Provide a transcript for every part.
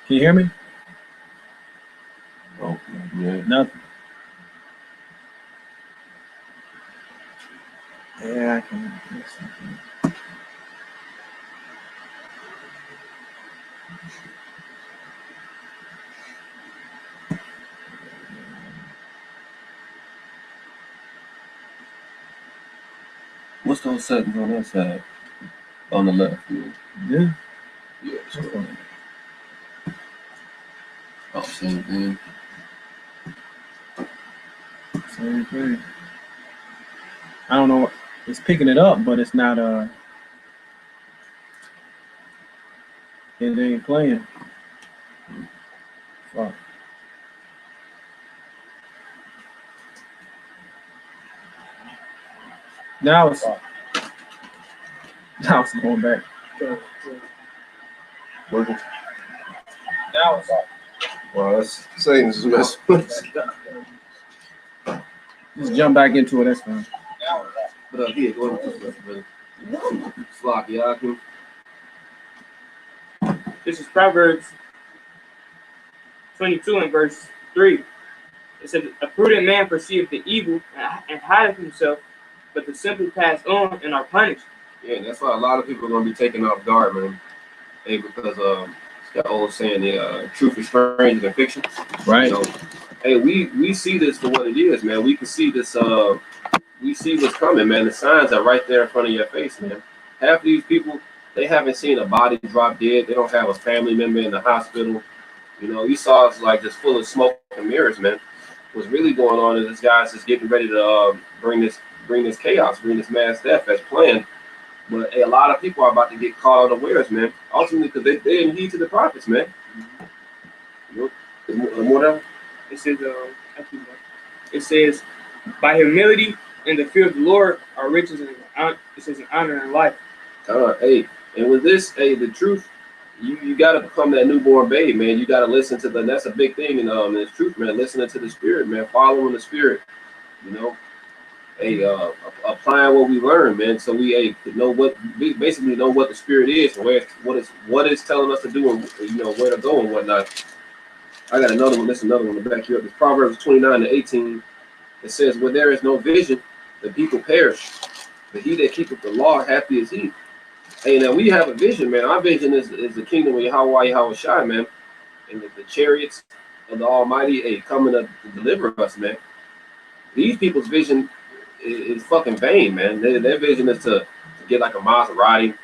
Can you hear me? Oh, yeah. Nothing. Yeah, I can. What's those settings on that side? On the left. Yeah. Yeah. Oh, same thing. Same thing. I don't know. It's picking it up, but it's not. It ain't playing. Fuck. Now it's going back. Working. Now it's off. Well, that's Satan's mess. Just jump back into it. That's fine. But here, go ahead. Flock, Yaku. This is Proverbs 22 and verse 3. It says, "A prudent man perceiveth the evil and hideth himself, but the simple pass on and are punished." Yeah, that's why a lot of people are gonna be taken off guard, man. Hey, because it's that old saying, the truth is stranger than fiction. Right. So, hey, we see this for what it is, man. We can see this. We see what's coming, man. The signs are right there in front of your face, man. Half of these people, they haven't seen a body drop dead. They don't have a family member in the hospital. You know, you saw it's like just full of smoke and mirrors, man. What's really going on is this guy's just getting ready to bring this chaos, bring this mass death as planned. But hey, a lot of people are about to get caught unawares, man. Ultimately, because they didn't heed to the prophets, man. You know, more It says, it says, "By humility and the fear of the Lord are riches and it says an honor and life." Hey, and with this, hey, the truth, you got to become that newborn babe, man. You got to listen to that's a big thing in this truth, man. Listening to the Spirit, man. Following the Spirit, you know. Hey, applying what we learn, man. So we know we basically know what the Spirit is and what it's telling us to do and where to go and whatnot. I got another one. This is another one to back you up. It's Proverbs 29:18. It says, "Where there is no vision, the people perish. But he that keepeth the law, happy is he." Hey, now we have a vision, man. Our vision is the kingdom of Yahweh Shai, man, and the chariots of the Almighty, coming to deliver us, man. These people's vision is fucking vain, man. Their vision is to get like a Maserati,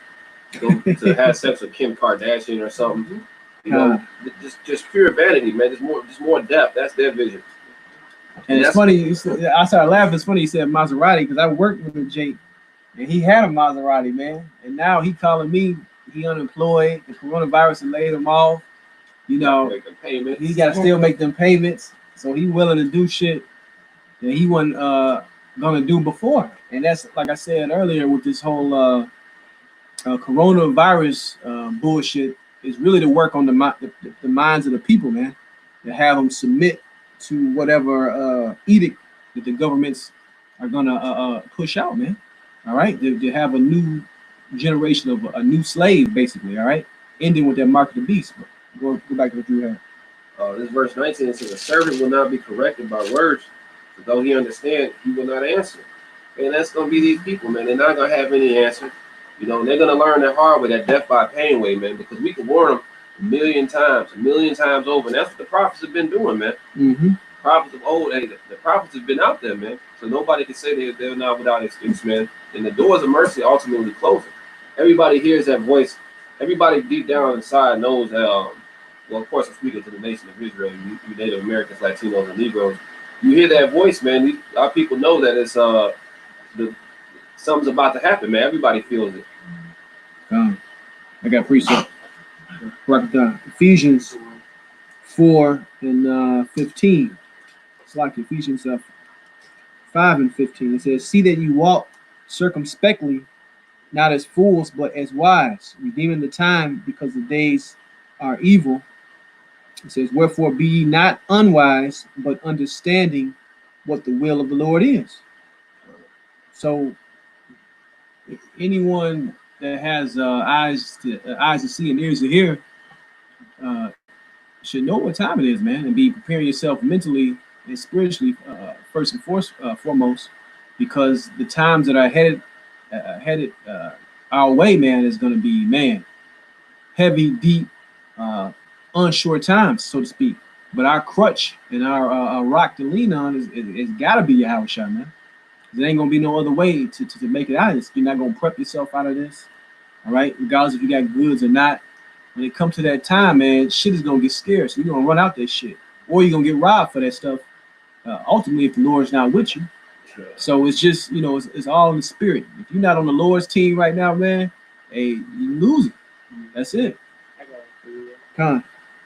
to have sex with Kim Kardashian or something. You know, just pure vanity, man. Just more depth. That's their vision. And it's funny. I started laughing. It's funny you said Maserati because I worked with Jake, and he had a Maserati, man. And now he calling me. He unemployed. The coronavirus has laid him off. You know, he got to still make them payments. So he willing to do shit that he wasn't gonna do before. And that's like I said earlier with this whole coronavirus bullshit. Is really to work on the minds of the people, man. To have them submit to whatever edict that the governments are gonna push out, man. All right, they have a new generation of a new slave, basically. All right, ending with that mark of the beast. But go back to what you had. This verse 19 says, "A servant will not be corrected by words, but though he understand, he will not answer." And that's gonna be these people, man. They're not gonna have any answer. You know, they're gonna learn the hard way, that death by pain way, man. Because we can warn them a million times over, and that's what the prophets have been doing, man. Mm-hmm. Prophets of old, the prophets have been out there, man. So nobody can say they're not without excuse, man. And the doors of mercy ultimately closing. Everybody hears that voice. Everybody deep down inside knows that. Well, of course, I'm speaking to the nation of Israel. You Native Americans, Latinos, and Negroes. You hear that voice, man. Our people know that it's something's about to happen, man. Everybody feels it. I got precept. Ephesians 4 and 15. It's like Ephesians 5 and 15. It says, "See that you walk circumspectly, not as fools, but as wise, redeeming the time, because the days are evil." It says, "Wherefore be ye not unwise, but understanding what the will of the Lord is." So, if anyone that has eyes to see and ears to hear, should know what time it is, man, and be preparing yourself mentally and spiritually first and foremost, because the times that are headed our way, man, is going to be, man, heavy, deep, uh, unsure times, so to speak. But our crutch and our rock to lean on is got to be Yahweh Shai, man. There ain't gonna be no other way to make it out of this. You're not gonna prep yourself out of this, all right? Regardless if you got goods or not. When it comes to that time, man, shit is gonna get scarce. You're gonna run out that shit, or you're gonna get robbed for that stuff. Ultimately, if the Lord's not with you, so it's just it's all in the spirit. If you're not on the Lord's team right now, man, hey, you losing. That's it. I got it for you. Con.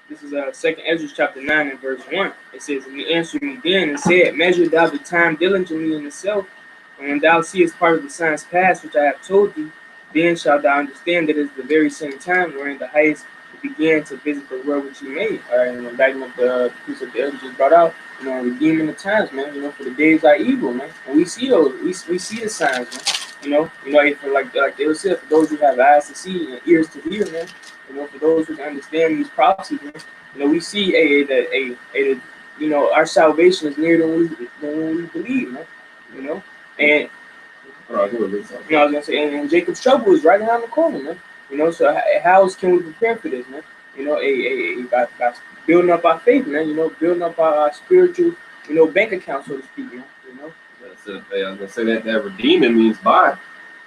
This is 2nd Ezra chapter 9 and verse 1. It says, and he answered me again and said, measure thou the time diligently in itself, and when thou seest part of the signs past which I have told thee, then shalt thou understand that it is the very same time wherein the highest began to visit the world which he made. All right, and then backing up the piece of the elder just brought out, redeeming the times, man. For the days are evil, man. And we see those, we see the signs, man. For like they would say, for those who have eyes to see and ears to hear, man. For those who can understand these prophecies, man. We see that our salvation is nearer than we believe, man. And I was gonna say, and Jacob's trouble is right around the corner, man. So how else can we prepare for this, man? By building up our faith, man. Building up our spiritual, bank account, so to speak, man. That's it. Hey, I was gonna say that redeeming means buy.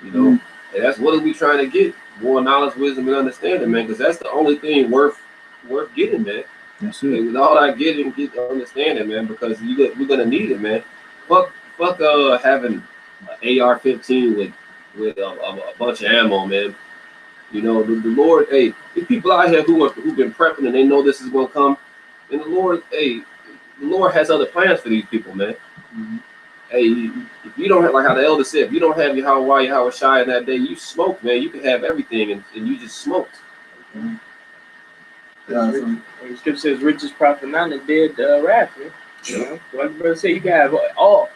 And that's what are we trying to get? More knowledge, wisdom, and understanding, man. Because that's the only thing worth getting, man. That's it. And with all I get understanding, man. Because we're gonna need it, man. Fuck having an AR-15 with a bunch of ammo, man. The Lord, hey, there's people out here who've been prepping and they know this is gonna come. And the Lord has other plans for these people, man. Mm-hmm. Hey, if you don't have, like how the elder said, if you don't have Yahweh Shai in that day, you smoke, man. You can have everything and you just smoked. Mm-hmm. The scripture says, "Riches profit not, and dead wrath." Man. Like the brother said, you can have all,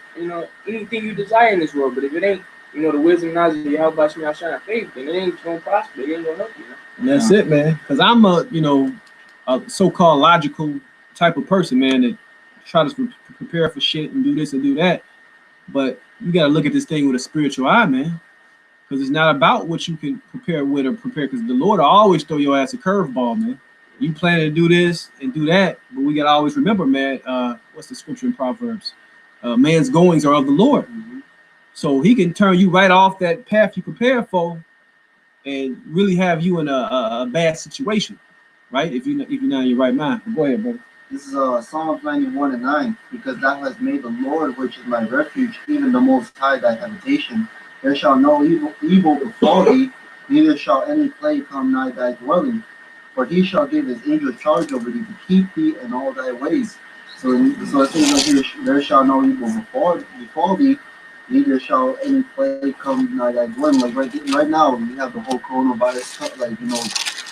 anything you desire in this world, but if it ain't, the wisdom, knowledge of Yahweh Shai faith, then it ain't gonna prosper. It ain't gonna help you. And that's it, man. Because I'm a so-called logical type of person, man, that try to prepare for shit and do this and do that. But you got to look at this thing with a spiritual eye, man, because it's not about what you can prepare with or prepare. Because the Lord will always throw your ass a curveball, man. You plan to do this and do that, but we got to always remember, man, what's the scripture in Proverbs? Man's goings are of the Lord. Mm-hmm. So he can turn you right off that path you prepare for and really have you in a bad situation, right? If you're not in your right mind. Go ahead, brother. This is Psalm 91 and 9. Because thou hast made the Lord, which is my refuge, even the Most High thy habitation. There shall no evil befall thee, neither shall any plague come nigh thy dwelling. For he shall give his angels charge over thee to keep thee in all thy ways. So it says right here, there shall no evil befall thee, neither shall any plague come nigh thy dwelling. Like right now, we have the whole coronavirus,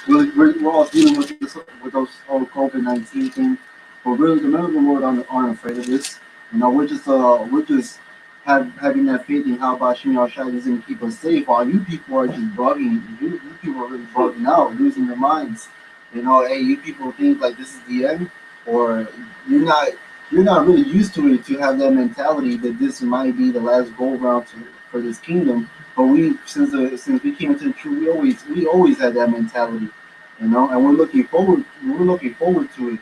we're all dealing with those whole COVID-19 thing. But really, the men of the Lord aren't afraid of this. We're just having that faith in how Bashim Yahshai doesn't keep us safe. While you people are just bugging, you people are really bugging out, losing your minds. Hey, you people think like this is the end, or you're not really used to it to have that mentality that this might be the last go round for this kingdom. But since we came into the truth, we always had that mentality, and we're looking forward to it.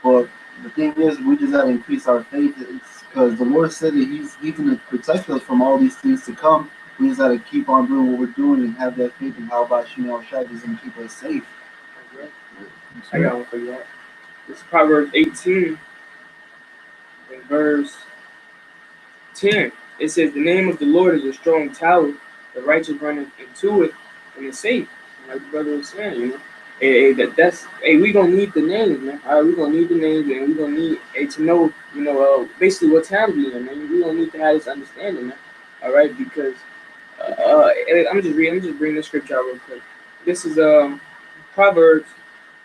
But the thing is, we just gotta increase our faith. It's because the Lord said that He's going to protect us from all these things to come. We just gotta keep on doing what we're doing and have that faith in how Bashim Shai is going to keep us safe. I got one for you. It's Proverbs 18 and verse 10. It says, "The name of the Lord is a strong tower. The righteous run into it and it's safe." Like the brother was saying, we gonna need the names, man. All right, we gonna need the names, and we gonna need to know, basically what time we in, man. We gonna need to have this understanding, man. All right, because I'm just bringing the scripture out real quick. This is Proverbs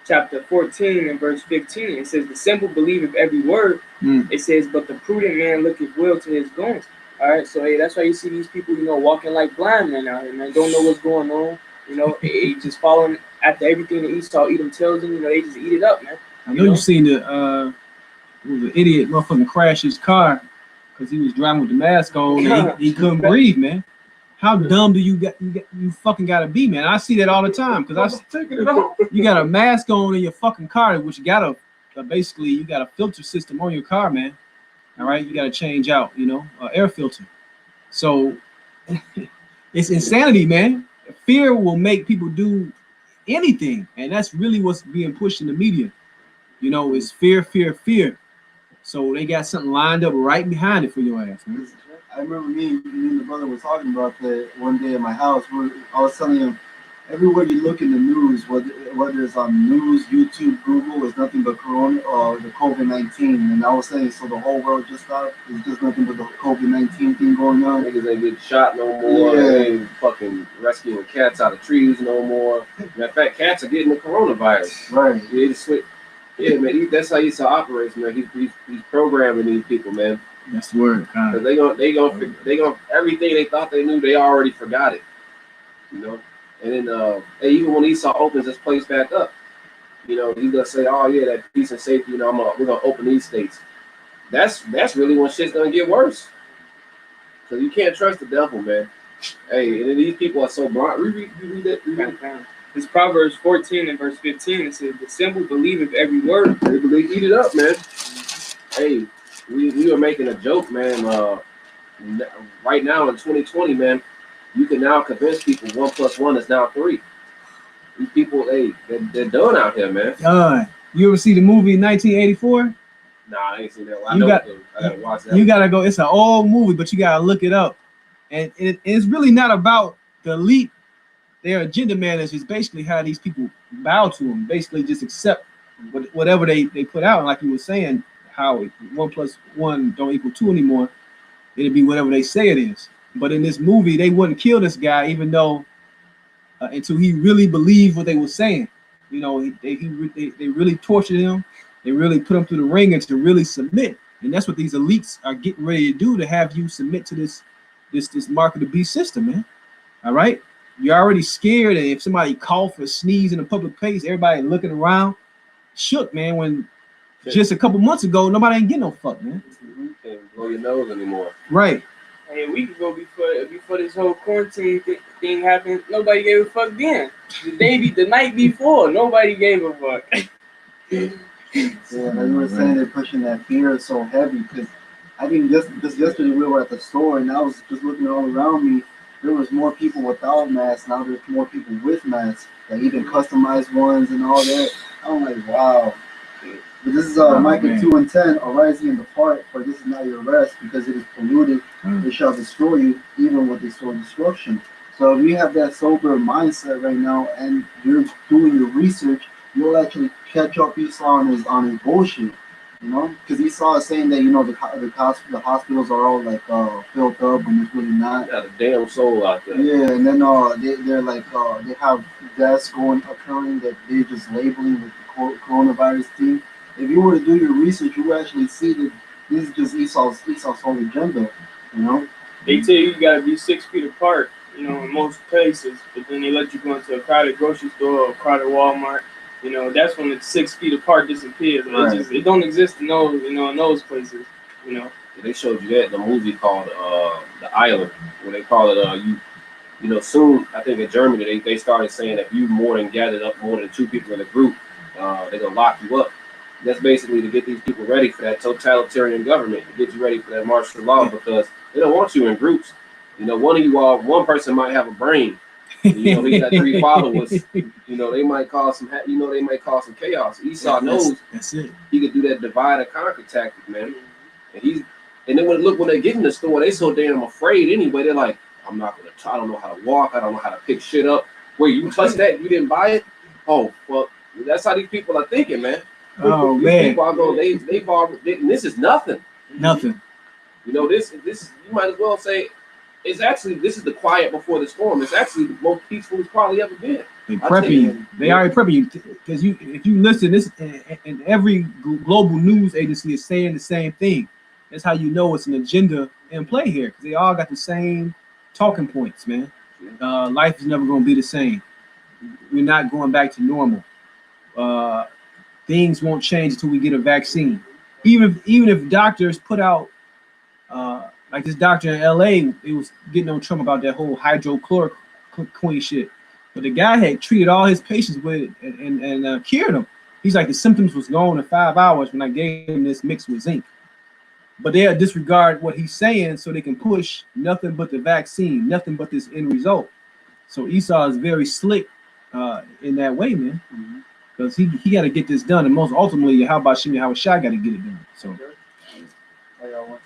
chapter 14 and verse 15. It says, "The simple believeth every word." It says, "But the prudent man looketh well to his goings." All right, so that's why you see these people, walking like blind men out here, man. Don't know what's going on. Just following after everything that Esau Edom tells them. They just eat it up, man. I know you seen the idiot motherfucking crash his car because he was driving with the mask on and he couldn't breathe, man. How dumb do you fucking gotta be, man? I see that all the time because you got a mask on in your fucking car, which you got basically you got a filter system on your car, man. All right, you got to change out, air filter. So it's insanity, man. Fear will make people do anything, and that's really what's being pushed in the media. It's fear, fear, fear. So they got something lined up right behind it for your ass, man. I remember me and the brother were talking about that one day at my house. I was telling him, everywhere you look in the news, whether it's on news, YouTube, Google, it's nothing but Corona or the COVID-19. And I was saying, so the whole world just stopped. It's just nothing but the COVID-19 thing going on. Niggas ain't getting shot no more. Yeah. They ain't fucking rescuing cats out of trees no more. Matter of fact, cats are getting the coronavirus. Right. Yeah, man. That's how Esau operates, man. He's programming these people, man. That's the word. Cause they gonna everything they thought they knew, they already forgot it. And then even when Esau opens this place back up, he's gonna say, "Oh yeah, that peace and safety. We're gonna open these states." That's really when shit's gonna get worse. Cause you can't trust the devil, man. Hey, and then these people are so blind. Read that. It's Proverbs 14 and verse 15. It says, "The simple believe every word." They believe, eat it up, man. Hey, we were making a joke, man. Right now in 2020, man. You can now convince people 1 + 1 is now 3. These people, they're done out here, man. You ever see the movie 1984? Nah, I ain't seen that. I gotta watch that. You gotta go. It's an old movie, but you gotta look it up. And it's really not about the elite. Their agenda, man, is just basically how these people bow to them. Basically, just accept whatever they put out. Like you were saying, how 1 + 1 don't equal 2 anymore. It'll be whatever they say it is. But in this movie, they wouldn't kill this guy, even though until he really believed what they were saying. They really tortured him. They really put him through the ringer to really submit. And that's what these elites are getting ready to do, to have you submit to this mark of the beast system, man. All right? You're already scared, and if somebody cough or sneeze in a public place, everybody looking around, shook, man, when just a couple months ago, nobody ain't getting no fuck, man. You can't blow your nose anymore. Right. A week ago, before this whole quarantine thing happened, nobody gave a fuck then. The night before, nobody gave a fuck. Yeah, like you were saying, they're pushing that fear so heavy, because I think just yesterday we were at the store, and I was just looking all around me. There was more people without masks. Now there's more people with masks, like even customized ones and all that. I'm like, wow. But this is Micah 2:10, arising and depart, for this is not your rest, because it is polluted. It shall destroy you, even with its own destruction. So if you have that sober mindset right now, and you're doing your research, you'll actually catch up Esau on his bullshit. Because Esau is saying that the hospitals are all like filled up when it's really not. Got a damn soul out there. Yeah, and then they're like they have deaths occurring that they're just labeling with the coronavirus thing. If you were to do your research, you would actually see that this is just Esau's whole agenda. They tell you gotta be 6 feet apart, in most places, but then they let you go into a crowded grocery store or a crowded Walmart. That's when the 6 feet apart disappears. Right. It don't exist in those places. They showed you that in the movie called The Island, where they call it soon. I think in Germany they started saying if you gathered up more than 2 people in a group, they're gonna lock you up. That's basically to get these people ready for that totalitarian government, to get you ready for that martial law, because they don't want you in groups. One person might have a brain. He got 3 followers. They might cause some. They might cause some chaos. Esau knows that's it. He could do that divide and conquer tactic, man. And then when they get in the store, they so damn afraid anyway. They're like, I don't know how to walk. I don't know how to pick shit up. Wait, you touched that? You didn't buy it? Oh, well, that's how these people are thinking, man. Oh these man, people are going. This is nothing. Nothing. This you might as well say. This is the quiet before the storm. It's actually the most peaceful it's probably ever been. They prepping you. They already prepping you, because if you listen, this and every global news agency is saying the same thing. That's how you know it's an agenda in play here, because they all got the same talking points, man. Life is never going to be the same. We're not going back to normal. things won't change until we get a vaccine. Even if doctors put out like this doctor in LA, it was getting on Trump about that whole hydrochloroquine shit. But the guy had treated all his patients with it and cured them. He's like, the symptoms was gone in 5 hours when I gave him this mixed with zinc. But they'll disregard what he's saying so they can push nothing but the vaccine, nothing but this end result. So Esau is very slick in that way, man. Because he got to get this done. And most ultimately, how about Shimmy Hawashai got to get it done. So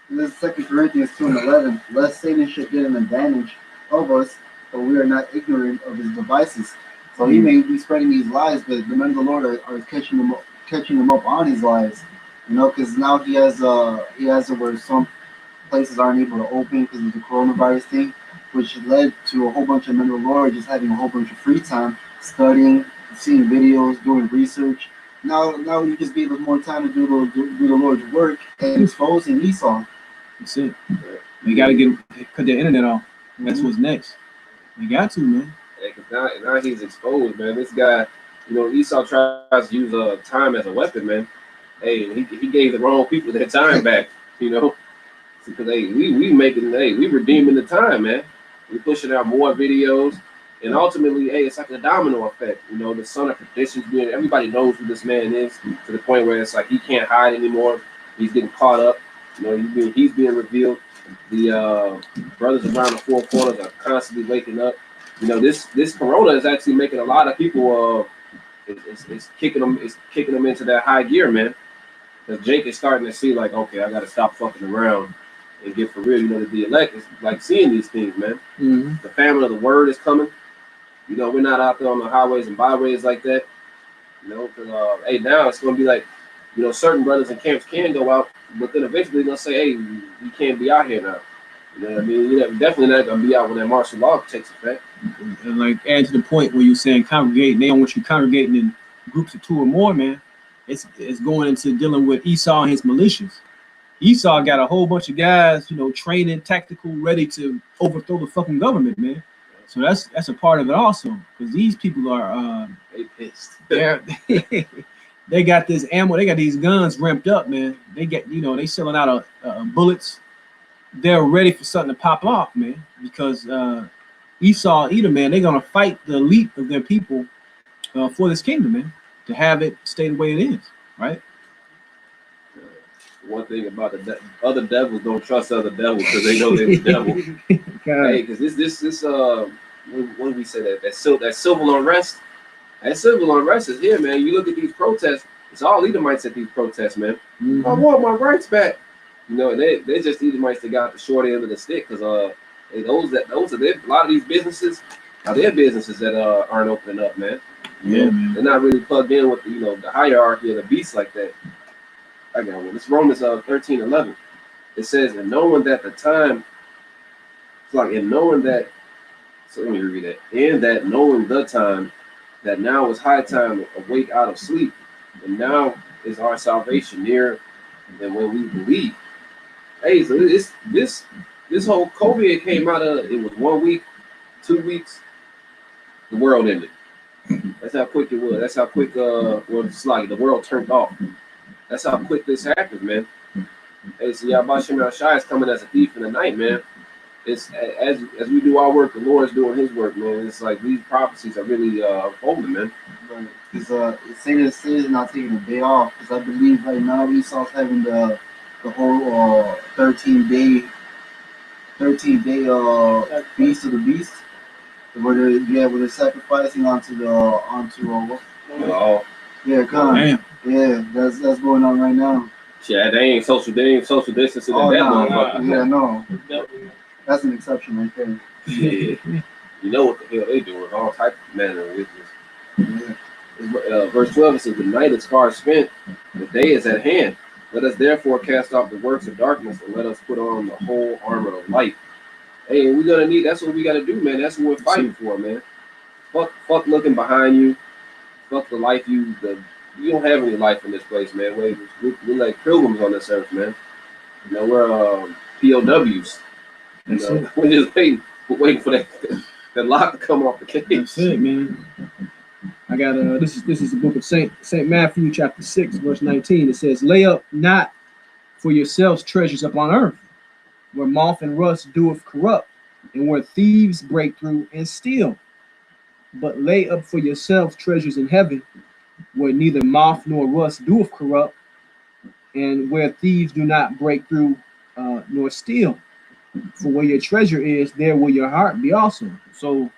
this is 2 Corinthians 2:11. Lest Satan should get an advantage of us, but we are not ignorant of his devices. So he may be spreading these lies, but the men of the Lord are catching him up on his lies. You know, because now he has it where some places aren't able to open because of the coronavirus thing, which led to a whole bunch of men of the Lord just having a whole bunch of free time, studying, seeing videos, doing research. Now you just give us more time to do the Lord's work and exposing Esau. That's it. We got to cut the internet off. That's what's next. We got to, man. Yeah, because now he's exposed, man. This guy, you know, Esau tries to use time as a weapon, man. Hey, he gave the wrong people their time back, you know. Because hey, we redeeming the time, man. We pushing out more videos, and ultimately, hey, it's like a domino effect. You know, the son of perdition being, everybody knows who this man is, to the point where it's like he can't hide anymore. He's getting caught up. You know, he's being revealed. The brothers around the four corners are constantly waking up. You know, this corona is actually making a lot of people. It's kicking them into that high gear, man. Because Jake is starting to see, like, okay, I got to stop fucking around and get for real. You know, the elect is like seeing these things, man. The family of the word is coming. You know, we're not out there on the highways and byways like that. You know, because hey, now it's going to be like, you know, certain brothers and camps can go out, but then eventually they'll say, hey, you can't be out here now. You know what I mean? You're definitely not going to be out when that martial law takes effect. And like, add to the point where you're saying congregate, they don't want you congregating in groups of 2 or more, man. It's going into dealing with Esau and his militias. Esau got a whole bunch of guys, you know, training, tactical, ready to overthrow the fucking government, man. So that's a part of it also, because these people are They pissed. they got this ammo, they got these guns ramped up, man. They get, you know, they selling out bullets. They're ready for something to pop off, man, because Esau, Edom, man, they're gonna fight the elite of their people for this kingdom, man, to have it stay the way it is, right? One thing about other devils don't trust other devils because they know they're the devil. Hey, because this when we say that civil unrest, that civil unrest is here, man. You look at these protests, it's all Edomites at these protests, man. I want my rights back. You know, they're just Edomites that got the short end of the stick, because a lot of these businesses are their businesses that aren't opening up, man. Yeah, man. They're not really plugged in with the hierarchy of the beast like that. I got one. It's Romans 13:11. It says, and knowing that the time, it's like, and knowing that, so let me read it. And that knowing the time, that now is high time to awake out of sleep, and now is our salvation nearer than when we believe. Hey, so this whole COVID came out of, it was 1 week, 2 weeks, the world ended. That's how quick it was. That's how quick it's like the world turned off. That's how quick this happens, man. Hey, so Yahweh Shai is coming as a thief in the night, man. It's as we do our work, the Lord is doing His work, man. It's like these prophecies are really unfolding, man. Because Satan is not taking a day off. Because I believe right now Esau's having the whole 13-day feast of the beast, where they're sacrificing onto yeah, come. Damn. Yeah, that's going on right now. Yeah, they ain't social distancing. Oh, that no, motherfucker. yeah, no. That's an exception right there. Yeah. You know what the hell they doing? All type of manner of wickedness. Yeah. Verse 12, it says, the night is far spent, the day is at hand. Let us therefore cast off the works of darkness, and let us put on the whole armor of light. Hey, we're gonna need, that's what we gotta do, man. That's what we're fighting for, man. Fuck looking behind you. Fuck the life you don't have any life in this place, man. We're like pilgrims on this earth, man. You know, we're POWs. You know, we're just waiting for that lock to come off the cage. That's it, man. I got this is the book of Saint Matthew chapter 6 verse 19. It says, "Lay up not for yourselves treasures upon earth, where moth and rust doeth corrupt, and where thieves break through and steal. But lay up for yourselves treasures in heaven, where neither moth nor rust doeth corrupt, and where thieves do not break through nor steal. For where your treasure is, there will your heart be also." So,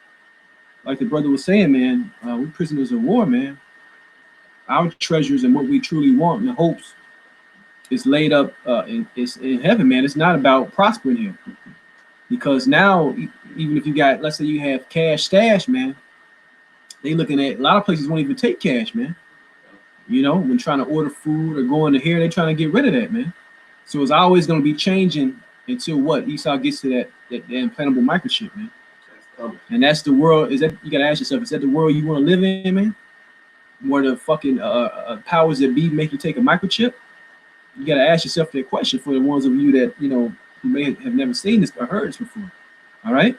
like the brother was saying, man, we're prisoners of war, man. Our treasures and what we truly want and the hopes is laid up it's in heaven, man. It's not about prospering here. Because now, even if you got, let's say you have cash stash, man, they looking at, a lot of places won't even take cash, man. You know, when trying to order food or going to here, they're trying to get rid of that, man. So it's always going to be changing until what? Esau gets to that implantable microchip, man. And that's the world. Is that, you got to ask yourself, is that the world you want to live in, man? Where the fucking powers that be make you take a microchip? You got to ask yourself that question for the ones of you that, you know, who may have never seen this or heard this before. All right?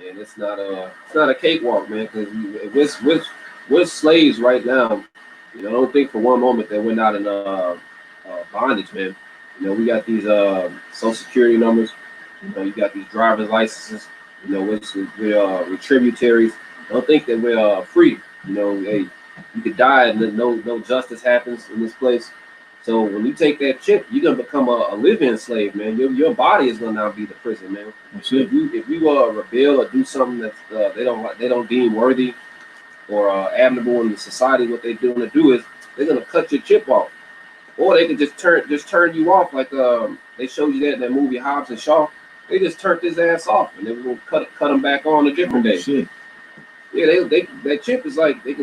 Yeah, and it's not a cakewalk, man, because we're slaves right now. You know, don't think for one moment that we're not in bondage, man. You know, we got these social security numbers. You know, you got these driver's licenses. You know, we're tributaries. Don't think that we're free. You know, hey, you could die and no justice happens in this place. So when you take that chip, you're gonna become a live-in slave, man. Your body is gonna now be the prison, man. If you rebel or do something that they don't deem worthy or admirable in the society, what they're going to do is they're gonna cut your chip off, or they can just turn you off, like they showed you that in that movie Hobbs and Shaw. They just turned his ass off, and they were gonna cut him back on a different day. Shit. Yeah, that chip is like they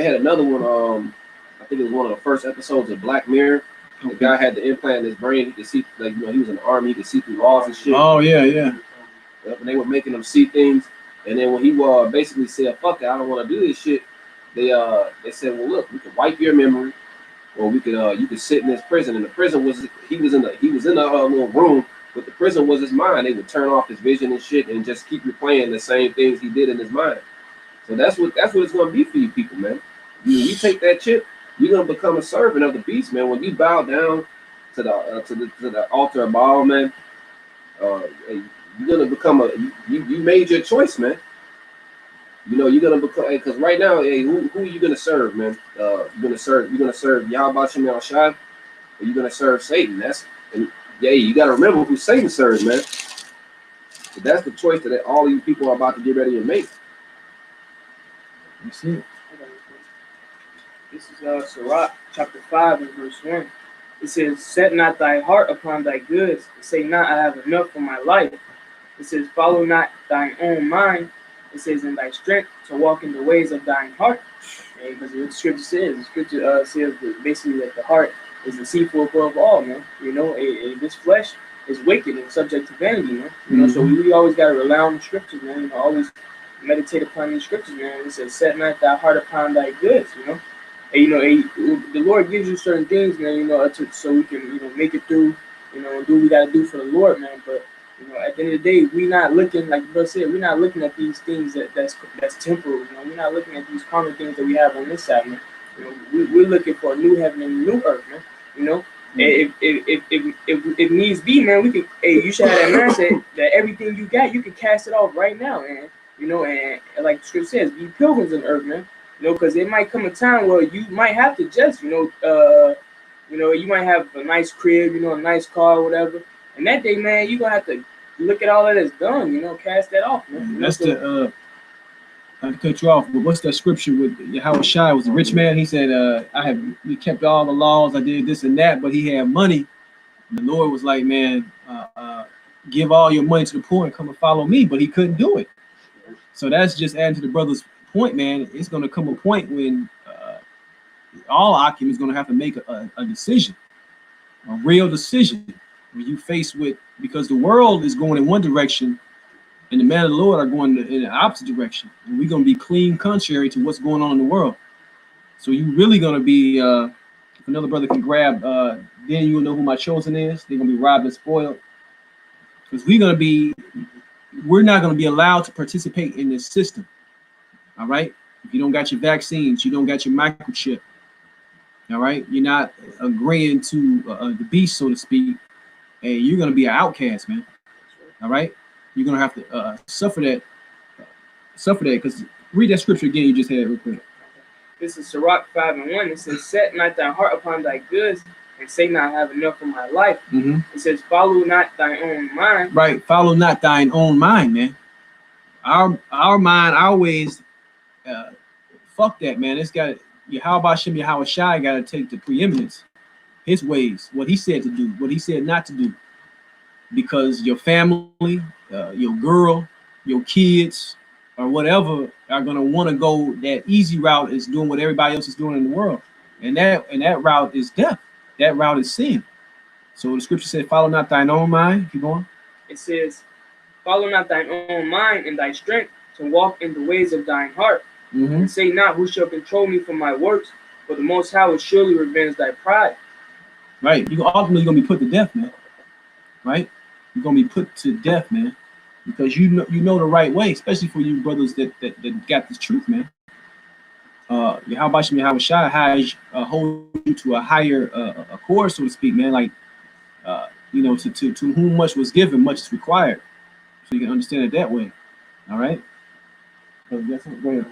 had another one. I think it was one of the first episodes of Black Mirror. The guy had the implant in his brain. He could see, like, you know, he was in the army. He could see through walls and shit. Oh yeah. Yep, and they were making him see things. And then when he basically said, "Fuck it, I don't want to do this shit," they said, "Well, look, we could wipe your memory, or we could you could sit in this prison." And the prison was he was in the little room, but the prison was his mind. They would turn off his vision and shit, and just keep replaying the same things he did in his mind. So that's what it's gonna be for you people, man. You take that chip, you're gonna become a servant of the beast, man. When you bow down to the altar of Baal, man, you're gonna become you made your choice, man. You know, you're gonna become, because right now, who are you gonna serve, man? You're gonna serve Yahweh Shem Shai, or you're gonna serve Satan. You gotta remember who Satan serves, man. So that's the choice that all you people are about to get ready to make. That's it. This is Sirach chapter 5 and verse 1. It says, "Set not thy heart upon thy goods, and say not, I have enough for my life." It says, "Follow not thine own mind." It says, "In thy strength to walk in the ways of thine heart." And because what the scripture says, says that basically that the heart is deceitful above all, man. You know, this flesh is wicked and subject to vanity, man. You know, so we always got to rely on the scriptures, man. You know, always meditate upon these scriptures, man. It says, "Set not thy heart upon thy goods," you know. And, you know, the Lord gives you certain things, man, you know, so we can, you know, make it through, you know, and do what we got to do for the Lord, man. But, you know, at the end of the day, we not looking, like Bro said, we're not looking at these things that's temporal, you know. We're not looking at these common things that we have on this side, man. You know, we're looking for a new heaven and a new earth, man. You know, and if needs be, man, we could. You should have that mindset that everything you got, you can cast it off right now, man. You know, and like the scripture says, be pilgrims in earth, man. You know, because it might come a time where you might have to just, you know, you might have a nice crib, you know, a nice car, or whatever. And that day, man, you're gonna have to look at all that is done, you know, cast that off, man. That's not to cut you off, but what's that scripture with Yahweh Shai was a rich man? He said, he kept all the laws, I did this and that, but he had money. And the Lord was like, man, give all your money to the poor and come and follow me, but he couldn't do it. So that's just adding to the brother's point, man. It's going to come a point when all Akim is going to have to make a decision, a real decision, when you face with, because the world is going in one direction and the man of the Lord are going in the opposite direction. And we're going to be clean contrary to what's going on in the world. So you really going to be, if another brother can grab, then you'll know who my chosen is. They're going to be robbed and spoiled. Because we're not going to be allowed to participate in this system. All right. If you don't got your vaccines, you don't got your microchip. All right, you're not agreeing to the beast, so to speak, and you're gonna be an outcast, man. All right, you're gonna have to suffer that. Because read that scripture again. You just had it real quick. This is Sirach 5:1. It says, "Set not thy heart upon thy goods, and say not, I have enough of my life." Mm-hmm. It says, "Follow not thine own mind." Right, follow not thine own mind, man. Our mind, our ways. Fuck that, man. It's got Yahweh Shem Yahweh Shai got to take the preeminence. His ways, what he said to do, what he said not to do, because your family, your girl, your kids, or whatever are gonna want to go that easy route is doing what everybody else is doing in the world, and that route is death. That route is sin. So the scripture said, "Follow not thine own mind." Keep going. It says, "Follow not thine own mind and thy strength to walk in the ways of thine heart, Mm-hmm. and say not, who shall control me from my works? For the Most High will surely revenge thy pride." Right, you're ultimately gonna be put to death, man. Right, you're gonna be put to death, man, because you know the right way, especially for you brothers that got this truth, man. Yahweh Shem Yahweh Shai has hold you to a higher accord, so to speak, man. Like, to whom much was given, much is required. So you can understand it that way. All right. So go ahead.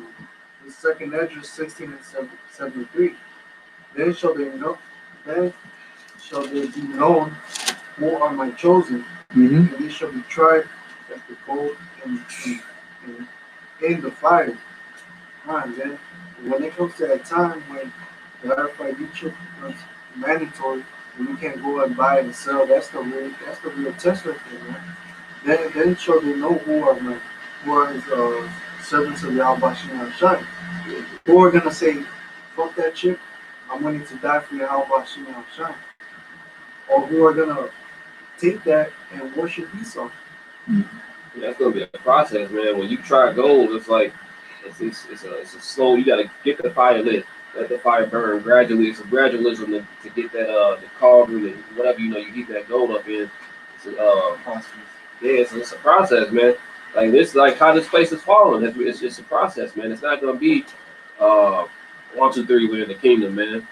The second Ezra 16 and 73. Then shall they know, then shall they be known who are my chosen, Mm-hmm. and they shall be tried as the gold in the fire. And then when it comes to that time when the RFID chip becomes mandatory and you can't go and buy and sell, that's the real test right there, man. Then shall they know who are his servants of Yahweh Shem Shai. Who are gonna say, fuck that chip, I'm willing to die for Yahweh Shem Shai. Or who are gonna take that and worship Esau. That's gonna be a process, man. When you try gold, it's like it's a slow. You gotta get the fire lit, let the fire burn gradually. It's a gradualism to get that the cauldron and whatever you heat that gold up in. It's a process, man. Like this, like how this place is falling. It's just a process, man. It's not gonna be 1, 2, 3. We're in the kingdom, man.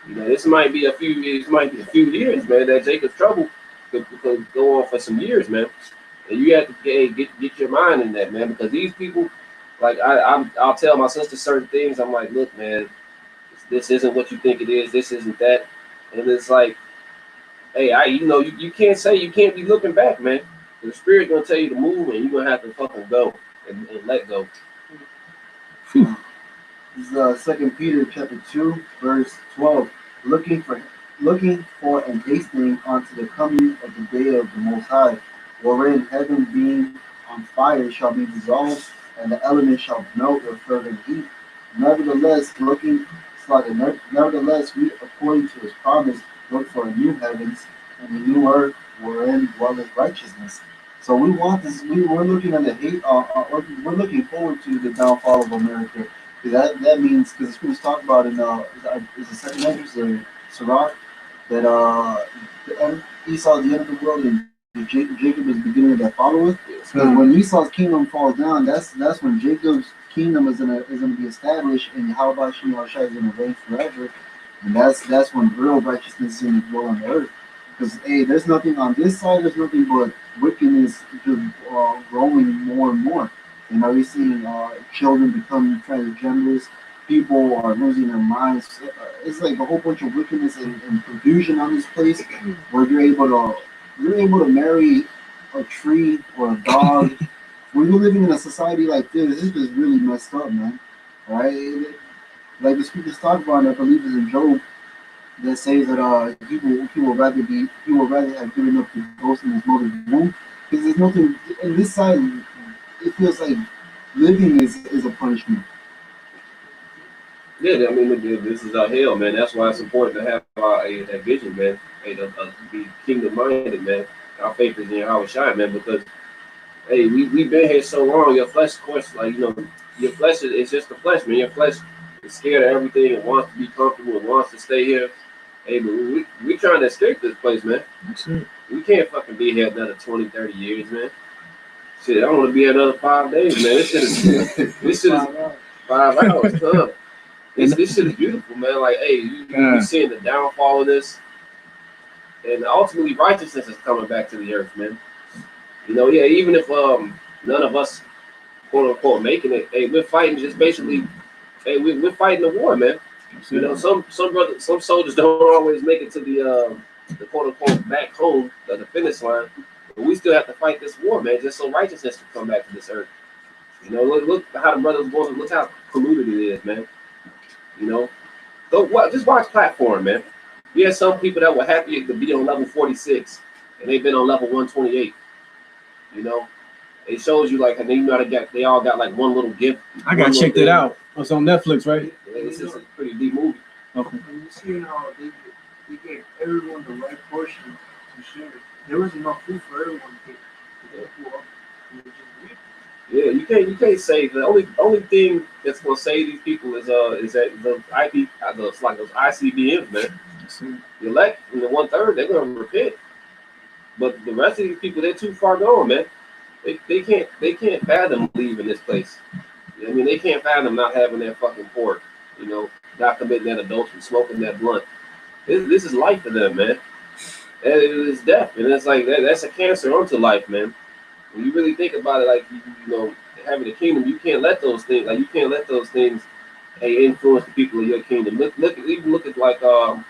This might be a few years, man. That Jacob's trouble could go on for some years, man. And you have to get your mind in that, man, because these people, like I'll tell my sister certain things. I'm like, look, man, this isn't what you think it is. This isn't that, and it's like, hey, you can't say you can't be looking back, man. The Spirit's gonna tell you to move, and you're gonna have to fucking go and let go. This is 2 Peter chapter 2, verse 12. Looking for and hastening unto the coming of the day of the Most High, wherein heaven being on fire shall be dissolved, and the elements shall melt with fervent heat. Nevertheless, we, according to his promise, look for a new heavens and a new earth, wherein dwelleth righteousness. So we want this. We're looking at the hate. We're looking forward to the downfall of America. That means, because the scriptures talk about in is the second Ezra, Sirach, that Esau is the end of the world and Jacob is the beginning of that followeth. Because when Esau's kingdom falls down, that's when Jacob's kingdom is gonna be established, and Yahweh Shem Shai is gonna reign forever, and that's when real righteousness is gonna dwell on the earth. Because there's nothing on this side. There's nothing but wickedness just growing more and more. We're seeing children becoming transgenders. People are losing their minds. It's like a whole bunch of wickedness and confusion on this place, where you're able to marry a tree or a dog. When you're living in a society like this is just really messed up, man. Right? Like the scriptures talk about, I believe is in Job, that says that he will rather have given up the ghost in his mother's womb, because there's nothing in this side. It feels like living is a punishment. Yeah, I mean, this is our hell, man. That's why it's important to have that vision, man. To be kingdom minded, man. Our faith is in Yahweh Shai, man, because we've been here so long. Your flesh, of course, your flesh is just the flesh, man. Your flesh is scared of everything and wants to be comfortable and wants to stay here. But we trying to escape this place, man. That's it. We can't fucking be here another 20, 30 years, man. Shit, I want to be here another 5 days, man. This shit is 5 hours, huh? This shit is beautiful, man. Like, hey, you seeing the downfall of this, and ultimately righteousness is coming back to the earth, man. You know, yeah, even if none of us quote unquote making it, hey, we're fighting just basically, hey, we're fighting the war, man. You know, some soldiers don't always make it to the quote unquote back home, the finish line, but we still have to fight this war, man, just so righteousness can come back to this earth. You know, look how the brothers going, look how polluted it is, man. You know, so what? Just watch Platform, man. We had some people that were happy to be on level 46, and they've been on level 128. You know, it shows you like, and then you know they all got like one little gift. I gotta check that out. It's on Netflix, right? Yeah, this is a pretty deep movie. Okay. And you see how they gave everyone the right portion to share. There was enough food for everyone to get full up. Yeah, you can't say the only thing that's gonna save these people is that those IP those like those ICBMs, man. The elect and the 1/3 they're gonna repent, but the rest of these people they're too far gone, man. They can't fathom leaving this place. I mean, they can't fathom not having that fucking pork, you know, not committing that adultery, smoking that blunt. This is life for them, man. And it is death, and it's like that's a cancer unto life, man. When you really think about it, like you know, having a kingdom, you can't let those things, hey, influence the people of your kingdom. Look at like how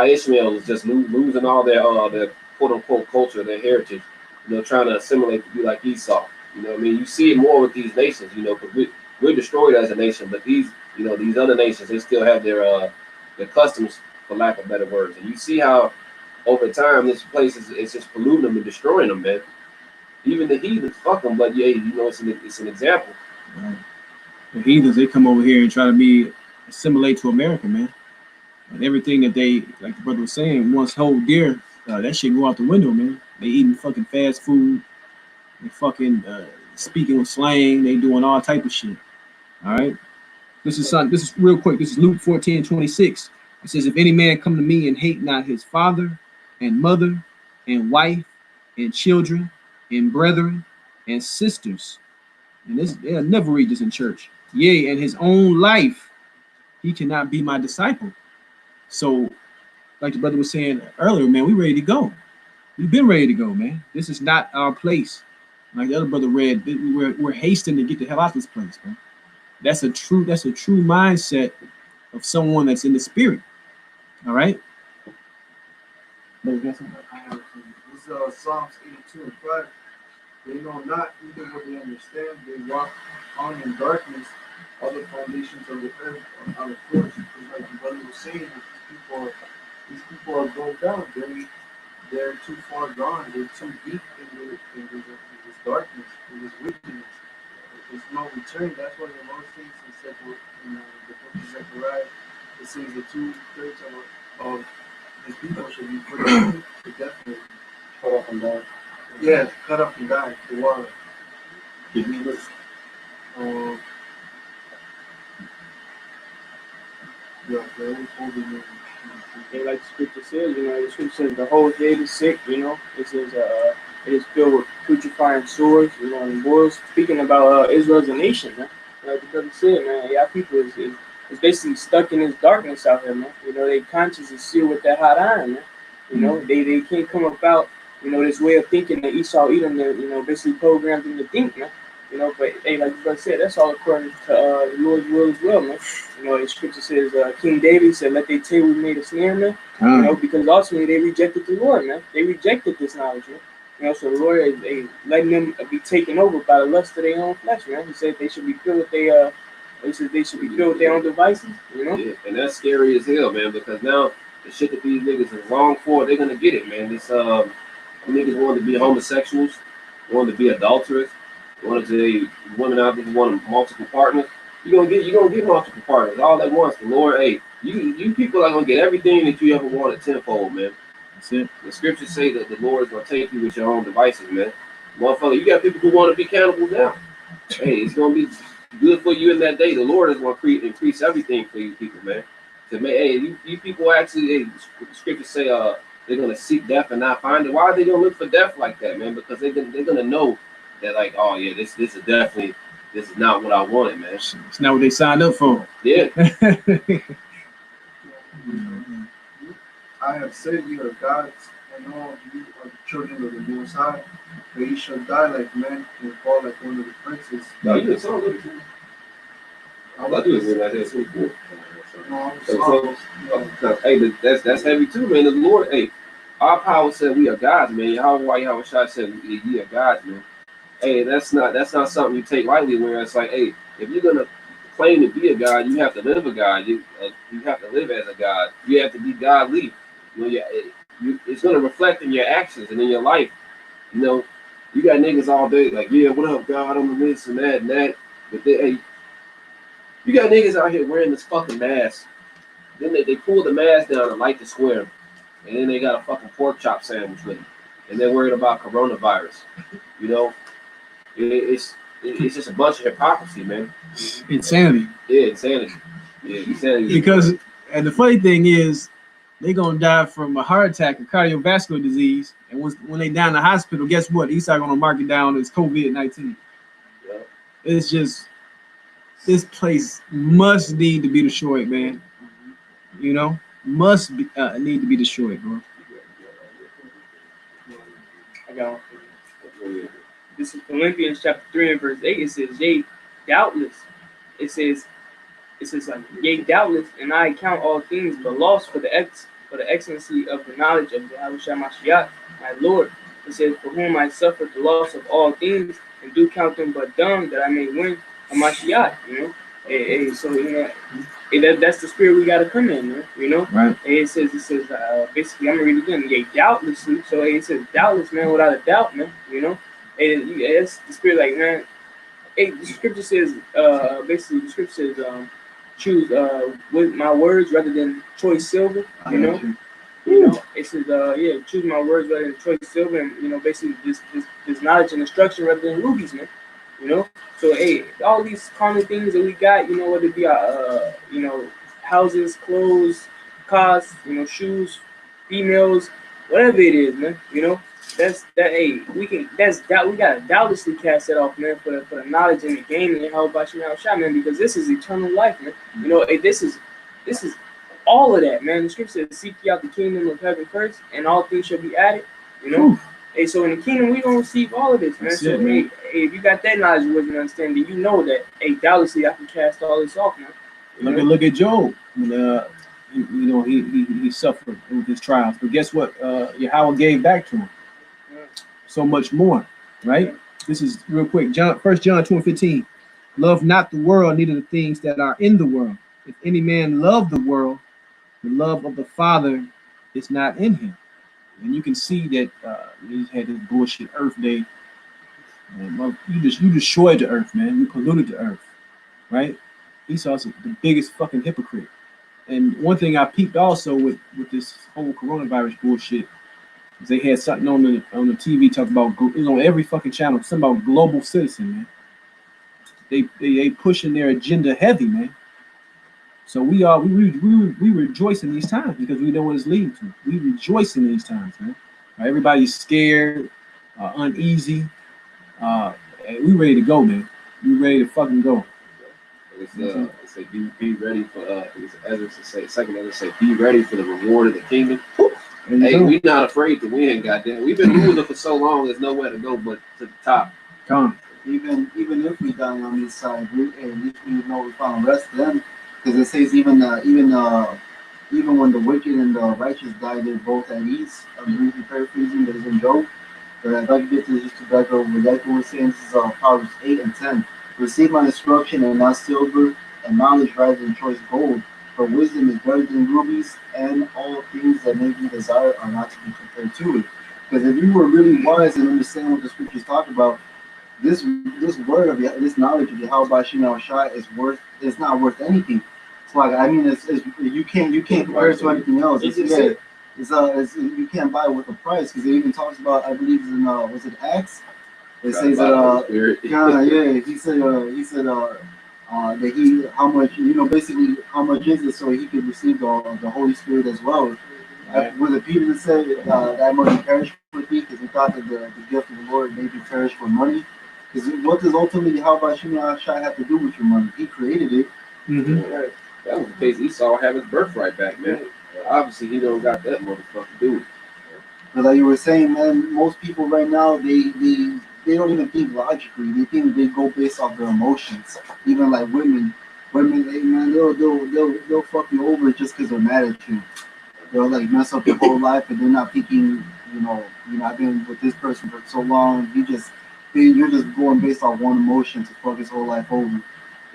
Ishmael is just losing all their quote unquote culture, their heritage, you know, trying to assimilate to be like Esau. You know what I mean? You see it more with these nations, you know, because we're destroyed as a nation, but these other nations, they still have their customs, for lack of better words. And you see how over time this place is just polluting them and destroying them, man. Even the heathens, fuck them, but yeah, you know, it's an example. Right. The heathens, they come over here and try to assimilate to America, man. And everything that they, like the brother was saying, once hold dear, that shit go out the window, man. They eating fucking fast food. They fucking speaking with slang. They doing all type of shit. All right. This is real quick. This is Luke 14:26. It says, if any man come to me and hate not his father and mother and wife and children and brethren and sisters, and they'll never read this in church, yea, and his own life, he cannot be my disciple. So, like the brother was saying earlier, man, we ready to go. We've been ready to go, man. This is not our place. Like the other brother read, we're hasting to get the hell out of this place, man. That's a true mindset of someone that's in the spirit. All right. This is Psalms 82:5. They know not, neither will they understand. They walk on in darkness. All the foundations of the earth are of course. It's like the brother was saying, these people are going down. They're too far gone. They're too deep in this darkness, in this wickedness. There's no return. That's why the Lord says in the book of Zechariah, it says the 2/3 of his people should be put to death, cut off and die. Yeah, cut off and die. The water. Give me this. Yeah, they always hold it in. And like the scripture says, you know, the scripture says the whole head is sick, you know. It says it is filled with putrefying sores, you know, and boils. Speaking about Israel as a nation, man. Like the brother said, man, y'all people is basically stuck in this darkness out here, man. You know, their conscience is sealed with that hot iron, man. You know, they can't come about, you know, this way of thinking that Esau Edom, you know, basically programmed them to think, man. You know, but hey, like the brother said, that's all according to the Lord's will as well, man. You know, the scripture says King David said, "Let their table be made a snare, man." You know, because ultimately they rejected the Lord, man. They rejected this knowledge, man. You know, so the Lord is letting them be taken over by the lust of their own flesh, man. He said they should be filled with their own devices, you know. Yeah, and that's scary as hell, man. Because now the shit that these niggas is wrong for, they're gonna get it, man. This niggas wanted to be homosexuals, wanted to be adulterers, women out there wanting multiple partners. You're gonna get multiple partners all at once. The Lord, hey, you people are gonna get everything that you ever wanted tenfold, man. That's it. The scriptures say that the Lord is gonna take you with your own devices, man. Motherfucker, you got people who want to be cannibals now. Hey, it's gonna be good for you in that day. The Lord is gonna increase everything for you people, man. To make, hey, you people actually, hey, the scriptures say they're gonna seek death and not find it. Why are they gonna look for death like that, man? Because they're gonna know that, like, oh yeah, this is definitely this is not what I wanted, man. It's not what they signed up for. Yeah. I have said you are gods, and all of you are the children of the Most High. But ye shall die like men and fall like one of the princes. No, you did song with it. All I do is like that 24. Hey, that's heavy too, man. The Lord, hey, our power said we are gods, man. Yahweh Shai said ye are gods, man. Hey, that's not something you take lightly. Where it's like, hey, if you're gonna claim to be a god, you have to live a god. You have to live as a god. You have to be godly. You know, it's gonna reflect in your actions and in your life. You know, you got niggas all day like, yeah, what up, God? I'm this and that and that. But hey, you got niggas out here wearing this fucking mask. Then they pull the mask down and light the square, and then they got a fucking pork chop sandwich with it, and they're worried about coronavirus. You know, it's just a bunch of hypocrisy, man. Insanity. Yeah, insanity. Yeah, insanity. Because, and the funny thing is, they gonna die from a heart attack or cardiovascular disease, and when they down in the hospital, guess what? He's not gonna mark it down as COVID-19. Yeah. It's just, this place must need to be destroyed, man. You know, must be need to be destroyed, bro. I got one. This is Philippians chapter 3 and verse 8. It says, yea, doubtless. It says like, yea, doubtless, and I count all things but lost for the excellency of the knowledge of Yahweh Mashiach, my Lord. It says, for whom I suffered the loss of all things, and do count them but dung, that I may win a Mashiach, you know. So you know, that's the spirit we gotta come in, man, you know. Right. And it says basically, I'm gonna read it again. Yea, doubtlessly. So it says doubtless, man, without a doubt, man, you know. And it's the spirit, like, man. The scripture says, basically, the scripture says, choose with my words rather than choice silver. You know, it says, choose my words rather than choice silver, and you know, basically, this knowledge and instruction rather than rubies, man. You know, so hey, all these common things that we got, you know, whether it be our, you know, houses, clothes, cars, you know, shoes, females, whatever it is, man. You know. That's that. Hey, we gotta doubtlessly cast that off, man, for the knowledge and the gain and how about you now, shot, man, because this is eternal life, man. You know, hey, this is all of that, man. The scripture says, "Seek ye out the kingdom of heaven first, and all things shall be added." You know, Ooh. Hey, so in the kingdom we don't receive all of this, man. That's so man. Hey, if you got that knowledge, wisdom, and understanding, you know that, hey, doubtlessly I can cast all this off, man. Look at Job. You know, he suffered with his trials, but guess what? Yahweh gave back to him so much more, right? This is real quick. 1 John 2:15. Love not the world, neither the things that are in the world. If any man love the world, the love of the Father is not in him. And you can see that he had this bullshit Earth Day. And you destroyed the earth, man. You polluted the earth, right? Esau's the biggest fucking hypocrite. And one thing I peeped also with this whole coronavirus bullshit, they had something on the TV talk about, it was on every fucking channel, something about global citizen, man. They pushing their agenda heavy, man. So we rejoice in these times because we know what it's leading to. We rejoice in these times, man. Everybody's scared, uneasy. We ready to go, man. We ready to fucking go. It's say be ready for. Ezra say second. Ezra say be ready for the reward of the kingdom. Hey, we not afraid to win, goddamn. We've been losing for so long. There's nowhere to go but to the top. Come. Even if we die on this side, at least we know we found rest then, because it says even when the wicked and the righteous die, they're both at ease. I'm briefly paraphrasing, there's in Job. But I'd like to get to just to back over what Michael was saying. This is Proverbs 8 and 10. Receive my instruction and not silver, and knowledge rather than choice gold. For wisdom is better than rubies, and all things that may be desired are not to be compared to it. Because if you were really wise and understand what the scriptures talk about, this word of this knowledge of Yahweh Shai Shai is not worth anything. It's like, I mean, it's you can't compare it to anything else. You can't buy it with a price, because it even talks about, I believe, in was it Acts? It says he said that he how much, you know, basically how much is it so he could receive the Holy Spirit as well. Right. Was it Peter that said that money perish with thee, because he thought that the gift of the Lord maybe perish for money? Because what does ultimately how about Shimei Shai have to do with your money? He created it. Mm-hmm. Yeah, that was the case. Esau have his birthright back, man. Obviously, he don't got that motherfucker dude. But like you were saying, man, most people right now they don't even think logically. They think they go based off their emotions. Even like women, they, man, they'll fuck you over just because they're mad at you. They'll like mess up your whole life, and they're not thinking. I've been with this person for so long. You're just going based off one emotion to fuck his whole life over.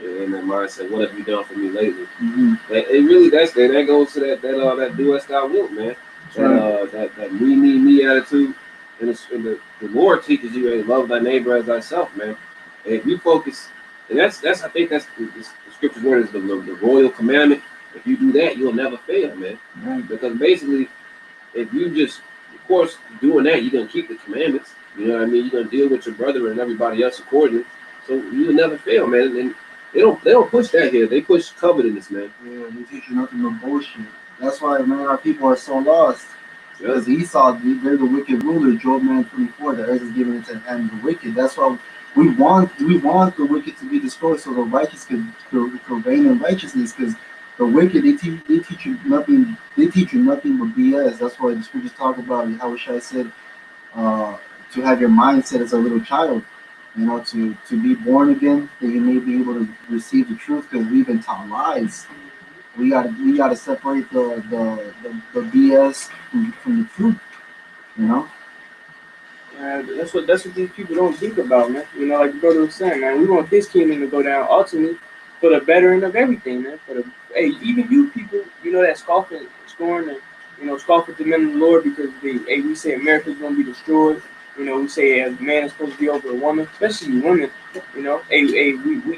Yeah, and that mindset, what have you done for me lately? Mm-hmm. It really that goes to that do as thou wilt, man. That me attitude, and the Lord teaches you, hey, love thy neighbor as thyself, man. And if you focus, and that's I think that's the scripture's word is the royal commandment. If you do that, you'll never fail, man. Right. Because basically, if you just, of course, doing that, you're gonna keep the commandments. You know what I mean? You're gonna deal with your brother and everybody else accordingly. So you'll never fail, man. And they don't push that here. They push covetousness, man. Yeah, they teach you nothing but bullshit. That's why, man, our people are so lost. Because Esau, they're the wicked ruler. Job 9:24, the earth is given into the hand of the wicked. That's why we want the wicked to be destroyed, so the righteous can reign in righteousness. Because the wicked, they teach you nothing. They teach you nothing but BS. That's why the scriptures talk about it. How Shai said, to have your mindset as a little child. To be born again, that you may be able to receive the truth. Because we've been taught lies. We gotta separate the BS from the truth. That's what these people don't think about, man. Like the brother was saying, man, we want this kingdom to go down ultimately for the bettering of everything, man. Even you people, that scoffing, scorn, and scoff at the men of the Lord because we say America's gonna be destroyed. We say a man is supposed to be over a woman, especially women. We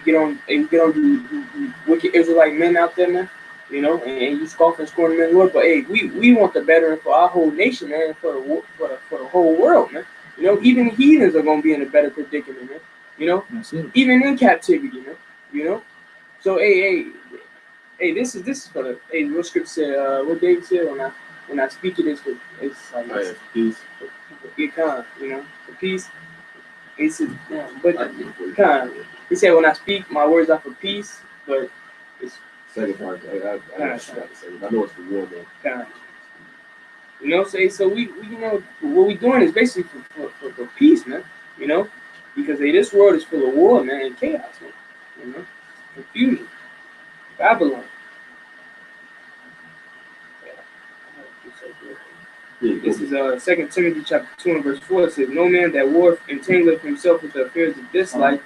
get on the wicked Israelite men out there, man. And you scoff and scorn the men of the Lord, but we want the bettering for our whole nation, man, for the whole world, man. Even the heathens are gonna be in a better predicament, man. That's it. Even in captivity, man. So this is for the what scripture said, what David said when I speak it's like Right, peace. Get kind, for peace. He said, but kind. He said when I speak, my words are for peace, but it's Second part, I know it's for war, man. kind. So we what we doing is basically for peace, man. Because this world is full of war, man, and chaos, man. Confusion, Babylon. This is 2 Timothy chapter 2 and verse 4. It says, "No man that warreth entangleth himself with the affairs of this life,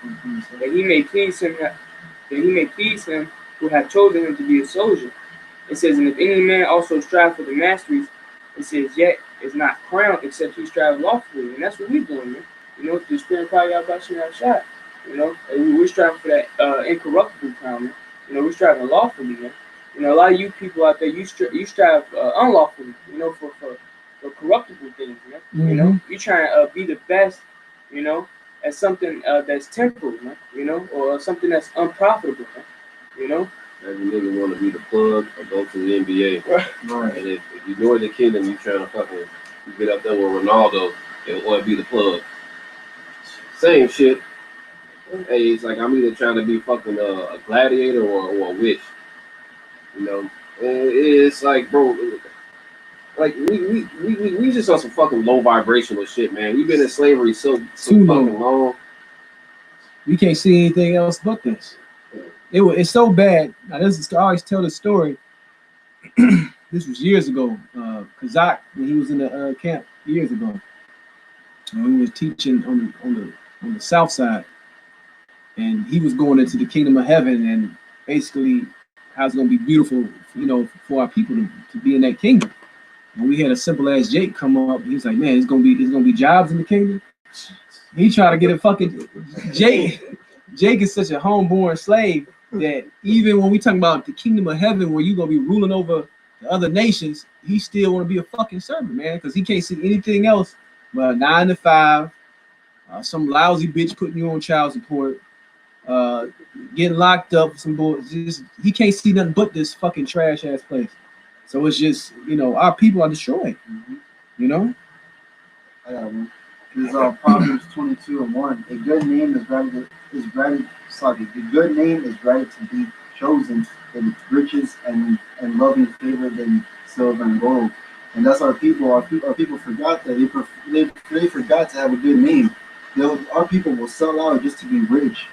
that he may please him, who hath chosen him to be a soldier." It says, "And if any man also strive for the masteries," it says, "yet is not crowned except he strive lawfully." And that's what we're doing, man. The spirit probably out by shooting shot. We're striving for that incorruptible crown, man. We're striving lawfully, man. A lot of you people out there, you strive unlawfully, for corruptible things, man. Mm-hmm. You try to be the best, at something that's temporal, man. Or something that's unprofitable, man. Every nigga want to be the plug or go to the NBA. Right. And if you join the kingdom, you trying to fucking get up there with Ronaldo and want to be the plug. Same shit. Hey, it's like I'm either trying to be fucking a gladiator or a witch. It's like, bro, like we just on some fucking low vibrational shit, man. We've been in slavery so Too fucking long. We can't see anything else but this. It's so bad. Now, I always tell the story. This was years ago. Kazak, when he was in the camp years ago, and we was teaching on the south side, and he was going into the kingdom of heaven, and basically how it's gonna be beautiful, for our people to be in that kingdom. And we had a simple ass Jake come up. He was like, "Man, it's gonna be jobs in the kingdom." He tried to get a fucking Jake. Jake is such a homeborn slave that even when we talk about the kingdom of heaven, where you're gonna be ruling over the other nations, he still want to be a fucking servant, man, because he can't see anything else but 9 to 5, some lousy bitch putting you on child support, getting locked up, some bull. He can't see nothing but this fucking trash ass place. So it's just, our people are destroyed. I got one. This is Proverbs 22:1. A good name is ready. Sorry, a good name is ready to be chosen than riches and loving favor than silver and gold. And that's our people. Our people forgot that they forgot to have a good name. Our people will sell out just to be rich.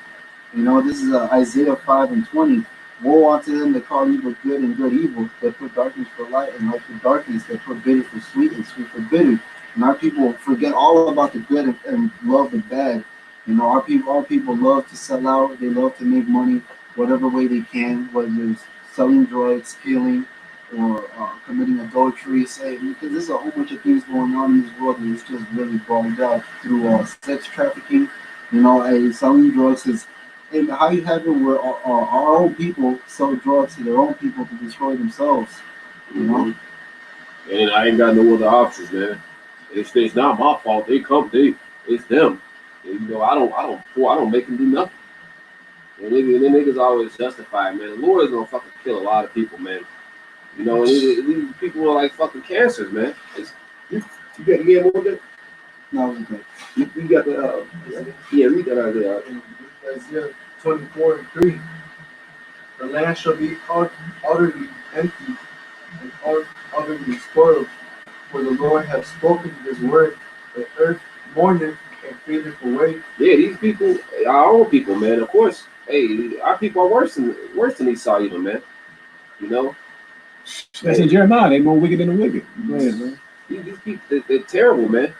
You know, this is Isaiah 5:20. Woe unto them that call evil good and good evil, that put darkness for light and light for darkness, that put bitter for sweet and sweet for bitter. And our people forget all about the good and love the bad. You know, our people love to sell out. They love to make money whatever way they can, whether it's selling drugs, stealing, or committing adultery. Say, because there's a whole bunch of things going on in this world that is just really bogged out through sex trafficking. You know, selling drugs is. And how you have it where our own people sell drugs to their own people to destroy themselves, you know? And I ain't got no other options, man. It's not my fault. It's them. And, you know, I don't make them do nothing. And them niggas always justify it, man. The Lord is gonna fucking kill a lot of people, man. You know, these people are like fucking cancers, man. You get more than No, okay. you got the read that out there. Isaiah 24:3. The land shall be utterly empty and utterly spoiled, for the Lord hath spoken his word. The earth mourneth and fadeth away. Yeah, these people, our own people, man. Of course, hey, our people are worse than Esau, even, man. You know. That's in Jeremiah. They more wicked than the wicked. Go ahead, man. These people, they're terrible, man.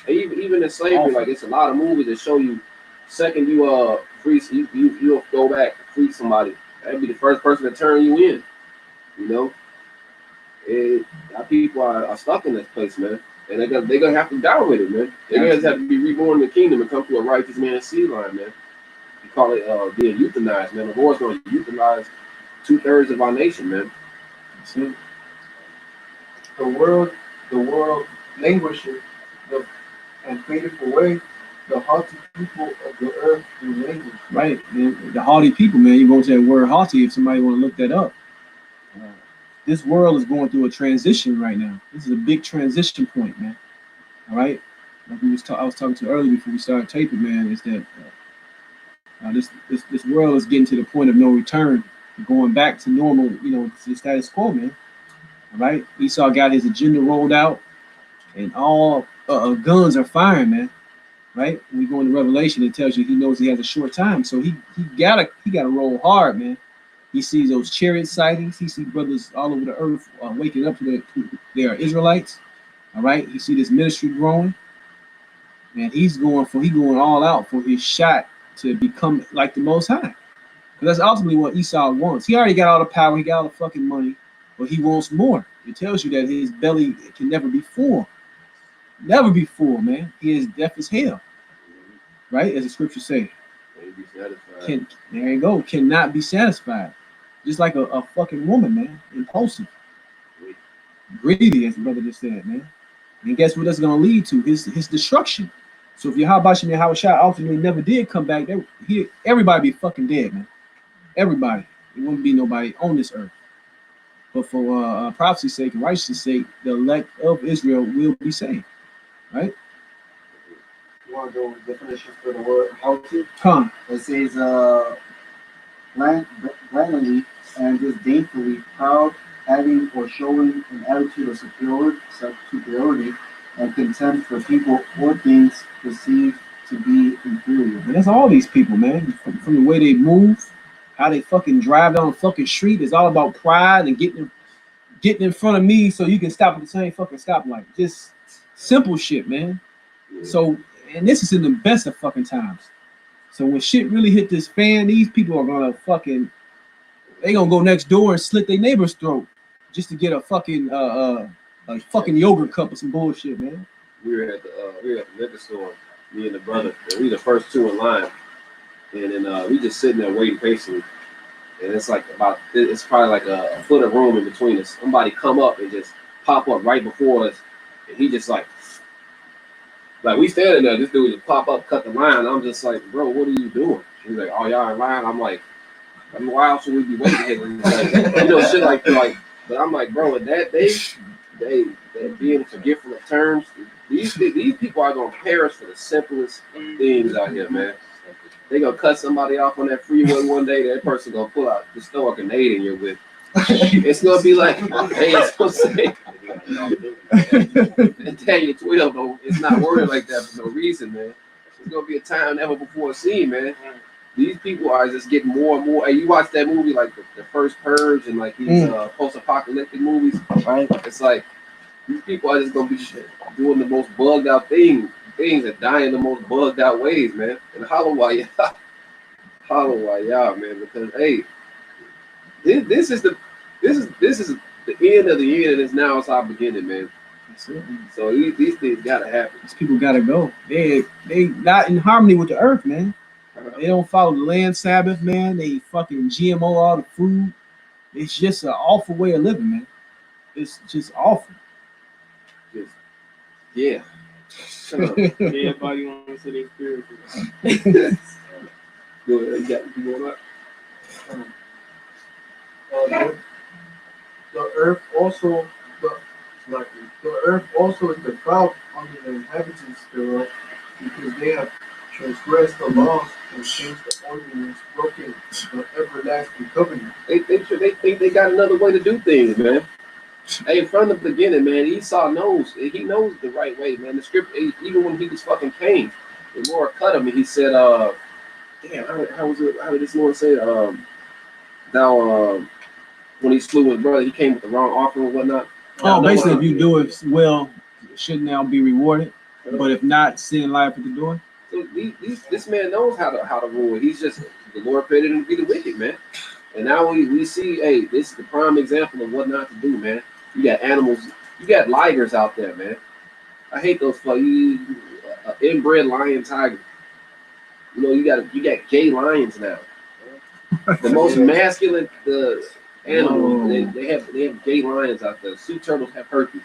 And even in slavery, like it's a lot of movies that show you. Second, you free, you go back free somebody. That'd be the first person to turn you in. You know, our people are stuck in this place, man, and they're gonna have to die with it, man. They're gonna have to be reborn in the kingdom and come to a righteous man's seed line, man. You call it being euthanized, man. The Lord's gonna euthanize 2/3 of our nation, man. See? The world languisheth and fadeth away. The haughty people of the earth do languish. Right, man. The haughty people, man. You go to that word haughty if somebody want to look that up. This world is going through a transition right now. This is a big transition point, man. All right, like I was talking to earlier before we started taping, man. Is that this world is getting to the point of no return, going back to normal, you know, the status quo, man. All right, Esau got his agenda rolled out, and all guns are firing, man. Right? When we go into Revelation, it tells you he knows he has a short time, so he gotta roll hard, man. He sees those chariot sightings. He sees brothers all over the earth waking up to they are Israelites. All right. He see this ministry growing, and he's going all out for his shot to become like the Most High. Because that's ultimately what Esau wants. He already got all the power. He got all the fucking money, but he wants more. It tells you that his belly can never be full. Never be full, man. He is deaf as hell. Right? As the scriptures say. There you go. Cannot be satisfied. Just like a fucking woman, man. Impulsive. Greedy, as the brother just said, man. And guess what that's going to lead to? His destruction. So if Yahweh and Yahweh ultimately never did come back, everybody be fucking dead, man. Everybody. There wouldn't be nobody on this earth. But for prophecy's sake and righteousness' sake, the elect of Israel will be saved. Right? You want to go with definition for the word haughty? Come. It says blandly and disdainfully proud, having or showing an attitude of superiority and contempt for people or things perceived to be inferior. And that's all these people, man. From the way they move, how they fucking drive down the fucking street. It's all about pride and getting in front of me so you can stop at the same fucking stoplight. Just simple shit, man. So, and this is in the best of fucking times. So when shit really hit this fan, these people are gonna they gonna go next door and slit their neighbor's throat just to get a fucking yogurt cup or some bullshit, man. We were at the liquor store, me and the brother, and we the first two in line, and then we just sitting there waiting patiently, and it's probably like a foot of room in between us. Somebody come up and just pop up right before us, and he just like we standing there, this dude just pop up, cut the line. I'm just like, bro, what are you doing? He's like, oh, y'all in line? I'm like, why else would we be waiting here? You know, shit like, but I'm like, bro, in that day, they being forgetful of terms, These people are gonna perish for the simplest things out here, man. They gonna cut somebody off on that freeway one day. That person gonna pull out the store a grenade in your whip. It's gonna be like, hey, it's gonna say, Daniel 12, though, it's not worded like that for no reason, man. It's gonna be a time never before seen, man. These people are just getting more and more. Hey, you watch that movie, like the first Purge and like these post-apocalyptic movies, right? It's like these people are just gonna be doing the most bugged out things and dying the most bugged out ways, man. And holla while y'all, man, because hey, this is the end of the end, and now it's our beginning, man. So these things gotta happen. These people gotta go. They not in harmony with the earth, man. They don't follow the land Sabbath, man. They fucking GMO all the food. It's just an awful way of living, man. It's just awful. Yeah. Everybody wants to their spiritual. Go ahead, you got going up. The earth also is the cloud under the inhabitants thereof, because they have transgressed the laws and changed the ordinance, broken the everlasting covenant. They think they got another way to do things, man. Hey, from the beginning, man, Esau knows. He knows the right way, man. The script, even when he was fucking Cain, the Lord cut him, and he said, damn, how was it? How did this Lord say, when he slew his brother, he came with the wrong offering and whatnot. Oh, basically, if you do it well, it should now be rewarded. But if not, sin life at the door. So this man knows how to rule. He's just, the Lord created him to be the wicked, man. And now we see, hey, this is the prime example of what not to do, man. You got animals, you got ligers out there, man. I hate those inbred lion tiger. You know, you got gay lions now. The most masculine animals. They have gay lions out there. Sea turtles have herpes.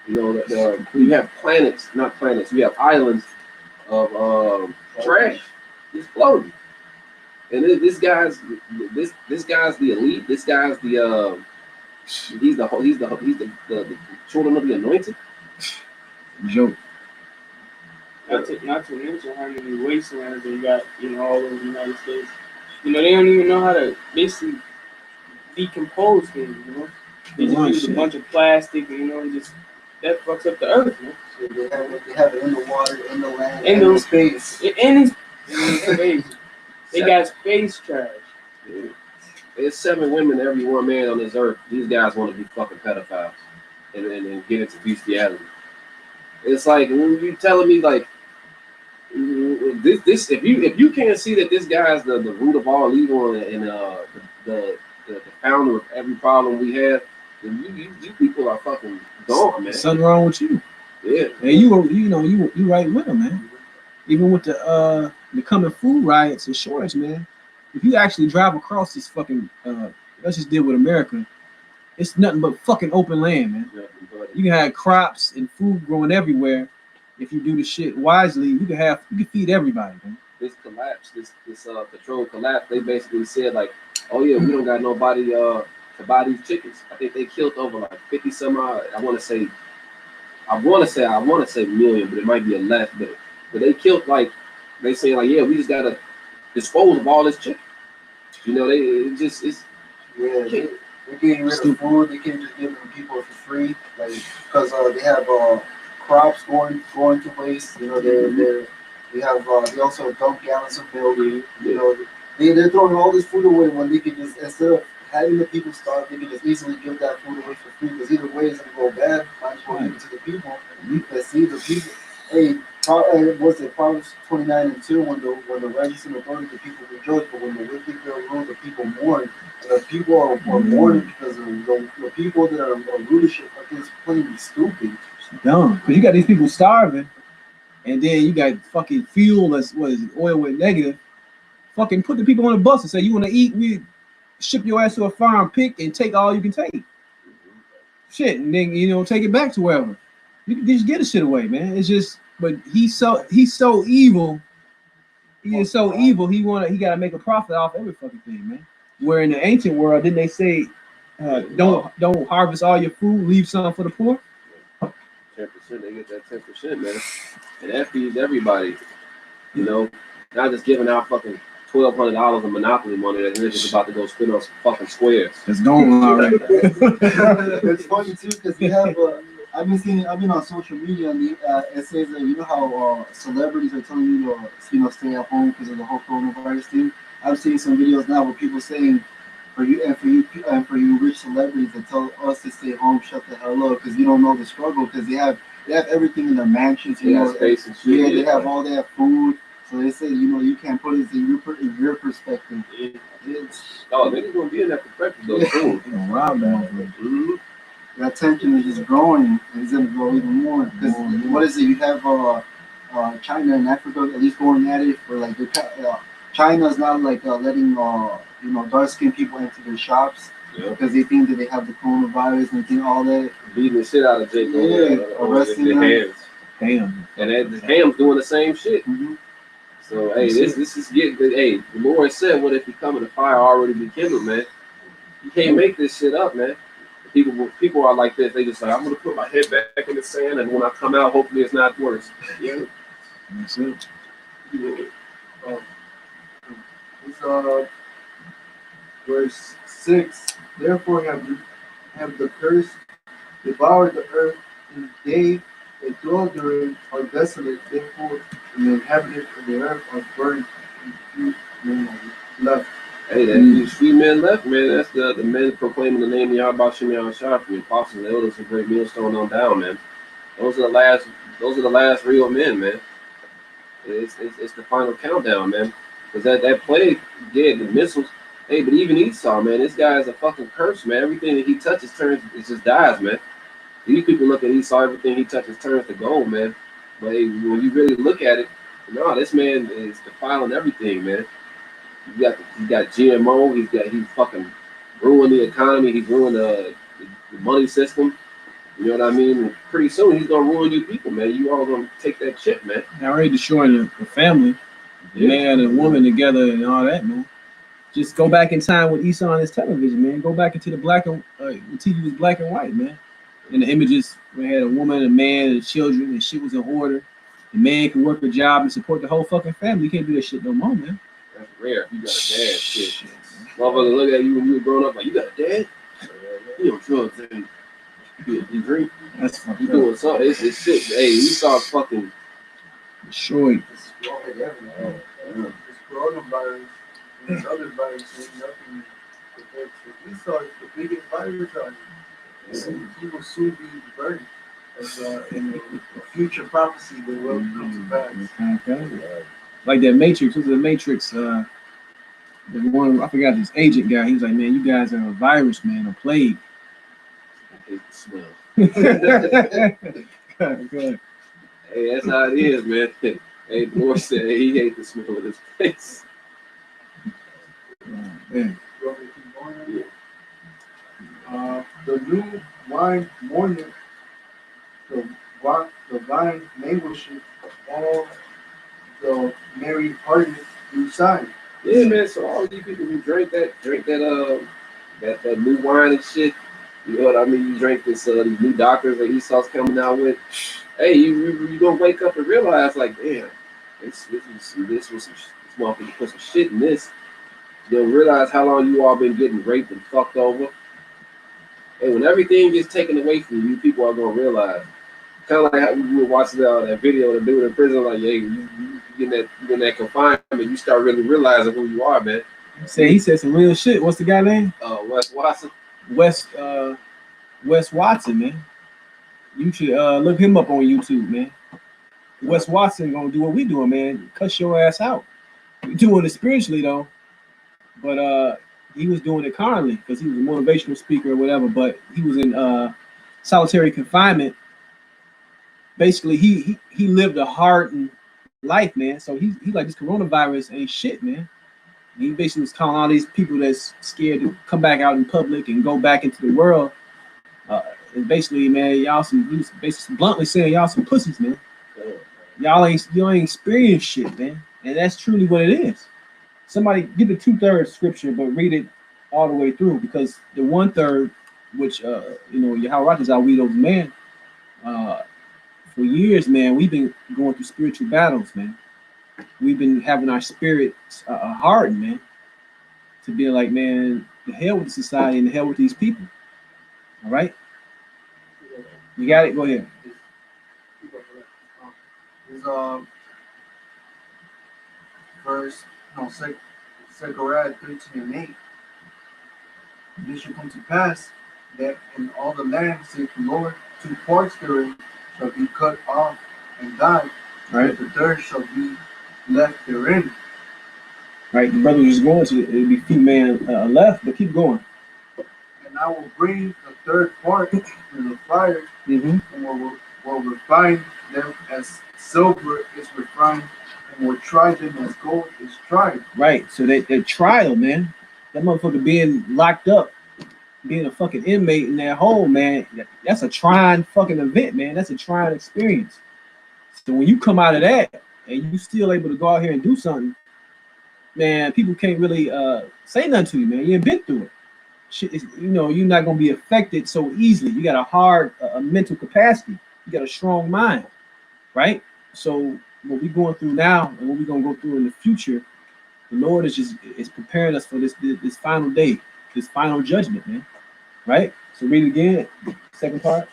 You know, you have not planets. You have islands of trash just floating. And this guy's the elite. This guy's he's the children of the anointed. Joke. Not to mention how many wastelands they got, all over the United States. They don't even know how to basically decompose things, They just use a bunch of plastic, just that fucks up the earth, man. So they have it in the water, in the land, in space. In space. They got space trash. Yeah. There's 7 women to every 1 man on this earth. These guys want to be fucking pedophiles and get into bestiality. It's like, when you telling me like this if you can't see that this guy's the root of all evil and the founder of every problem we have, then you people are fucking gone, man. Something wrong with you. Yeah. And you right with them, man. Even with the coming food riots and shortage, man. If you actually drive across this fucking let's just deal with America, it's nothing but fucking open land, man. You can have crops and food growing everywhere. If you do the shit wisely, you can feed everybody, man. This collapse, this controlled collapse, they basically said like, oh yeah, we don't got nobody to buy these chickens. I think they killed over like 50 some odd. I want to say million, but it might be a less. But they killed they say like, yeah, we just gotta dispose of all this chicken. They're getting rid of food. They can't just give them people for free, because they have crops going to waste. They also dump gallons of milk. They're throwing all this food away when they can just, instead of having the people starve, they can just easily give that food away for free. Because either way, it's gonna go bad. Might as well give it to the people. Let's see the people. Hey, what's it? Proverbs 29:2. When the righteous and the authority, the people rejoice, but when the wicked rule, the people mourn. And the people are mourning because of the people that are rulership are just plain stupid. Dumb. Because you got these people starving, and then you got fucking fuel that's oil with negative. Fucking put the people on the bus and say, you want to eat? We ship your ass to a farm, pick and take all you can take. Shit, and then take it back to wherever. You can just get the shit away, man. It's just, but he's so evil. He is so evil. He got to make a profit off every fucking thing, man. Where in the ancient world, didn't they say, don't harvest all your food, leave some for the poor? 10%. They get that 10%, man, and that feeds everybody. You know, not just giving out fucking $1,200 of Monopoly money that niggas about to go spend on some fucking squares. It's going already. It's funny too because we have. I've been on social media and it says that you know how celebrities are telling you to stay at home because of the whole coronavirus thing. I'm seeing some videos now where people saying for you rich celebrities that tell us to stay home, shut the hell up because you don't know the struggle because they have everything in their mansions. You know, space and shit. Yeah, they have all that food. So they say you can't put it in your perspective. Yeah. It's, Niggas gonna be in that perspective though. Soon. Wow, man. Mm-hmm. that tension is just growing and it's gonna grow even more because what is it? You have China and Africa at least going at it for like China's not like letting dark skinned people into their shops because they think that they have the coronavirus and think all that. Beating the shit out of Jake arresting their them. hands. Damn. And Ham's doing the same shit. Mm-hmm. So hey, this is getting good. Hey, the Lord said, "What if you come in the fire already be kindled, man? You can't make this shit up, man." People are like this. They just like, I'm gonna put my head back in the sand, and when I come out, hopefully it's not worse. Yeah. That's it. It's verse 6. Therefore have the curse devoured the earth, and they that dwell therein are desolate. Therefore, and the inhabitants of the earth are burned, and few men are left. Hey, these few men left, man. That's the men proclaiming the name of Yahweh Shem Yahshua from the apostles and elders and great millstone on down, man. Those are the last real men, man. It's the final countdown, man. Because that plague, the missiles. Hey, but even Esau, man, this guy is a fucking curse, man. Everything that he touches it just dies, man. These people look at Esau, everything he touches turns to gold, man. But hey, when you really look at it, no, this man is defiling everything, man. He got GMO. He's fucking ruined the economy. He's ruined the money system. You know what I mean? And pretty soon he's gonna ruin you people, man. You all gonna take that shit, man. Already destroying the family, man and woman together and all that, man. Just go back in time with Esau on his television, man. Go back into the black and the TV was black and white, man. And the images we had a woman, a man, and children, and shit was in order. The man could work a job and support the whole fucking family. You can't do that shit no more, man. That's rare. You got a dad, shit. Motherfucker look at you when you were growing up like, you got a dad? You don't drugs and you drink. That's fucked You up. doing something. It's shit. Hey, Esau fucking Destroyed. This coronavirus and this other virus ain't nothing compared to Esau. Is the biggest virus out here. He will soon be burned as in a future prophecy that will come to pass. Okay. Like that Matrix. Was the Matrix? The one I forgot this agent guy. He was like, man, you guys are a virus, man, a plague. I hate the smell. Good. Hey, that's how it is, man. Hey, the Lord said he hates the smell of this place. Man. You want me to keep going? Yeah. The new wine mourneth, the vine languisheth, all the merry hearted do sigh. Yeah, man. So all you people who drink that new wine and shit, you know what I mean? You drink this these new doctors that Esau's coming out with. Hey, you gonna wake up and realize like, damn, this motherfucker put some shit in this. You'll realize how long you all been getting raped and fucked over. And when everything gets taken away from you, people are gonna realize. Kind of like how we were watching that video of the dude in prison, like, hey, you in that confinement, you start really realizing who you are, man. He said some real shit. What's the guy name? Wes Watson. Wes Watson, man. You should look him up on YouTube, man. Wes Watson gonna do what we doing, man. Cuss your ass out. We doing it spiritually though, but he was doing it carnally because he was a motivational speaker or whatever. But he was in solitary confinement. Basically, he lived a hardened life, man. So he like, this coronavirus ain't shit, man. He basically was calling all these people that's scared to come back out in public and go back into the world. And basically, man, he was basically bluntly saying y'all some pussies, man. You ain't experienced shit, man. And that's truly what it is. Somebody get the 2/3 scripture, but read it all the way through, because the 1/3, which Yahweh is our we those man, for years, man, we've been going through spiritual battles, man. We've been having our spirits hardened, man, to be like, man, the hell with the society and the hell with these people. All right, you got it. Go ahead. Is verse no Zechariah 13:8. This shall come to pass that in all the land, saith the Lord, 2 parts therein shall be cut off and die, Right. but the third shall be left therein. Right, the brother was going to it'll be few man left, but keep going. And I will bring the third part to the fire, Mm-hmm. and will refine them as silver is refined, and will try them as gold is tried. Right, so that trial, man, that motherfucker being locked up, being a fucking inmate in that hole, man, that's a trying fucking event, man. That's a trying experience. So when you come out of that and you still able to go out here and do something, man, people can't really say nothing to you, man. You ain't been through it. Shit is, you're not gonna be affected so easily. You got a hard mental capacity. You got a strong mind, right? So what we're going through now and what we're gonna go through in the future, the Lord is preparing us for this final day, this final judgment, man. Right? So read it again. Second part.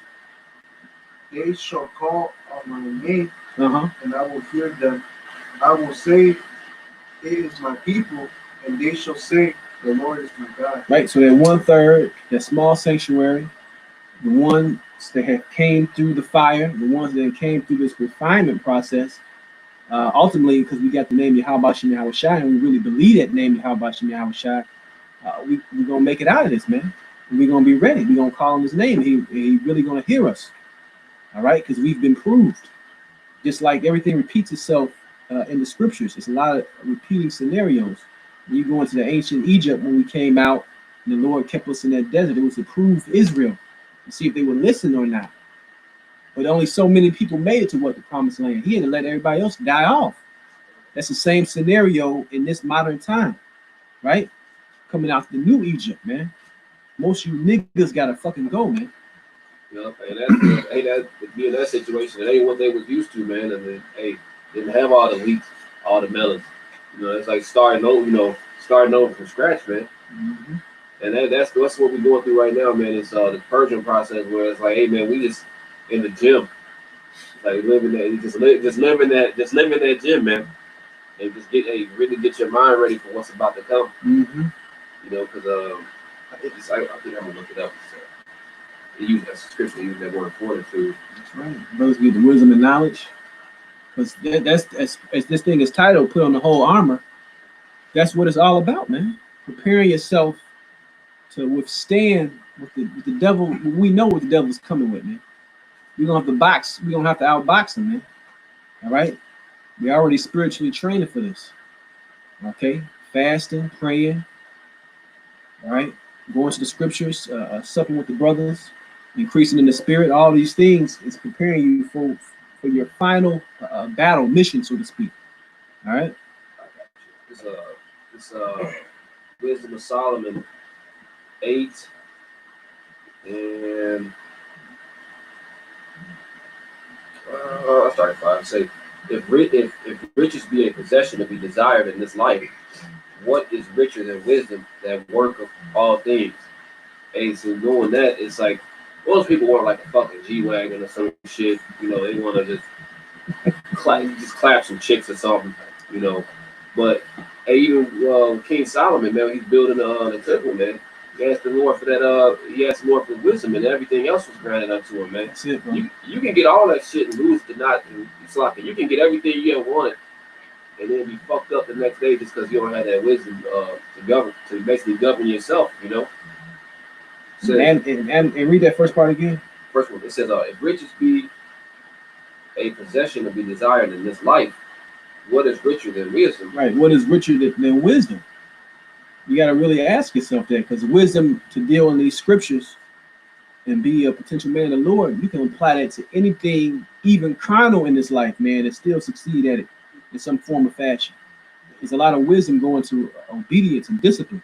They shall call on my name, Uh-huh. and I will hear them. I will say, it is my people, and they shall say, the Lord is my God. Right. So that 1/3, that small sanctuary, the ones that have came through the fire, the ones that came through this refinement process, ultimately, because we got the name Yahweh Shem Yahweh Shai, and we really believe that name Yahweh Shem Yahweh Shai, we're gonna make it out of this, man. We're gonna be ready. We're gonna call on his name. He really gonna hear us. All right, because we've been proved. Just like everything repeats itself in the scriptures. It's a lot of repeating scenarios. When you go into the ancient Egypt when we came out, and the Lord kept us in that desert, it was to prove Israel to see if they would listen or not. But only so many people made it to what the promised land. He had to let everybody else die off. That's the same scenario in this modern time, right? Coming out the new Egypt, man. Most of you niggas gotta fucking go, man. And that be in that situation, it ain't what they was used to, man. And then, didn't have all the wheat, all the melons. It's like starting over from scratch, man. Mm-hmm. And that's what we're going through right now, man. It's the purging process where it's like, hey, man, we just in the gym, like living that, just living that gym, man. And just really get your mind ready for what's about to come. Mm-hmm. Because I think I'm gonna look it up. So, use that scripture, use that word fortitude. That's right. Brothers get the wisdom and knowledge. Because that's as this thing is titled, put on the whole armor. That's what it's all about, man. Preparing yourself to withstand with the devil. We know what the devil's coming with, man. We're gonna have to box. We're gonna have to outbox him, man. All right. We're already spiritually training for this. Okay. Fasting, praying. All right. Going to the scriptures, supping with the brothers, increasing in the spirit. All these things is preparing you for your final battle mission, so to speak. All right. This Wisdom of Solomon 8 and I started 5. Say, if riches be a possession to be desired in this life, what is richer than wisdom, that work of all things? Hey, so doing that, it's like most people want like a fucking G-Wagon or some shit. They want to just clap some chicks or something. But hey, even King Solomon, man, he's building the temple, man. He asked the Lord for that. He asked the Lord for wisdom, and everything else was granted unto him, man. That's it, bro. You can get all that shit and lose it, not. It's like you can get everything you ever wanted, and then be fucked up the next day just because you don't have that wisdom to basically govern yourself. So, and read that first part again. First one, it says, if riches be a possession to be desired in this life, what is richer than wisdom? Right. What is richer than wisdom? You got to really ask yourself that, because wisdom to deal in these scriptures and be a potential man of the Lord, you can apply that to anything, even carnal in this life, man, and still succeed at it in some form or fashion. There's a lot of wisdom going to obedience and discipline.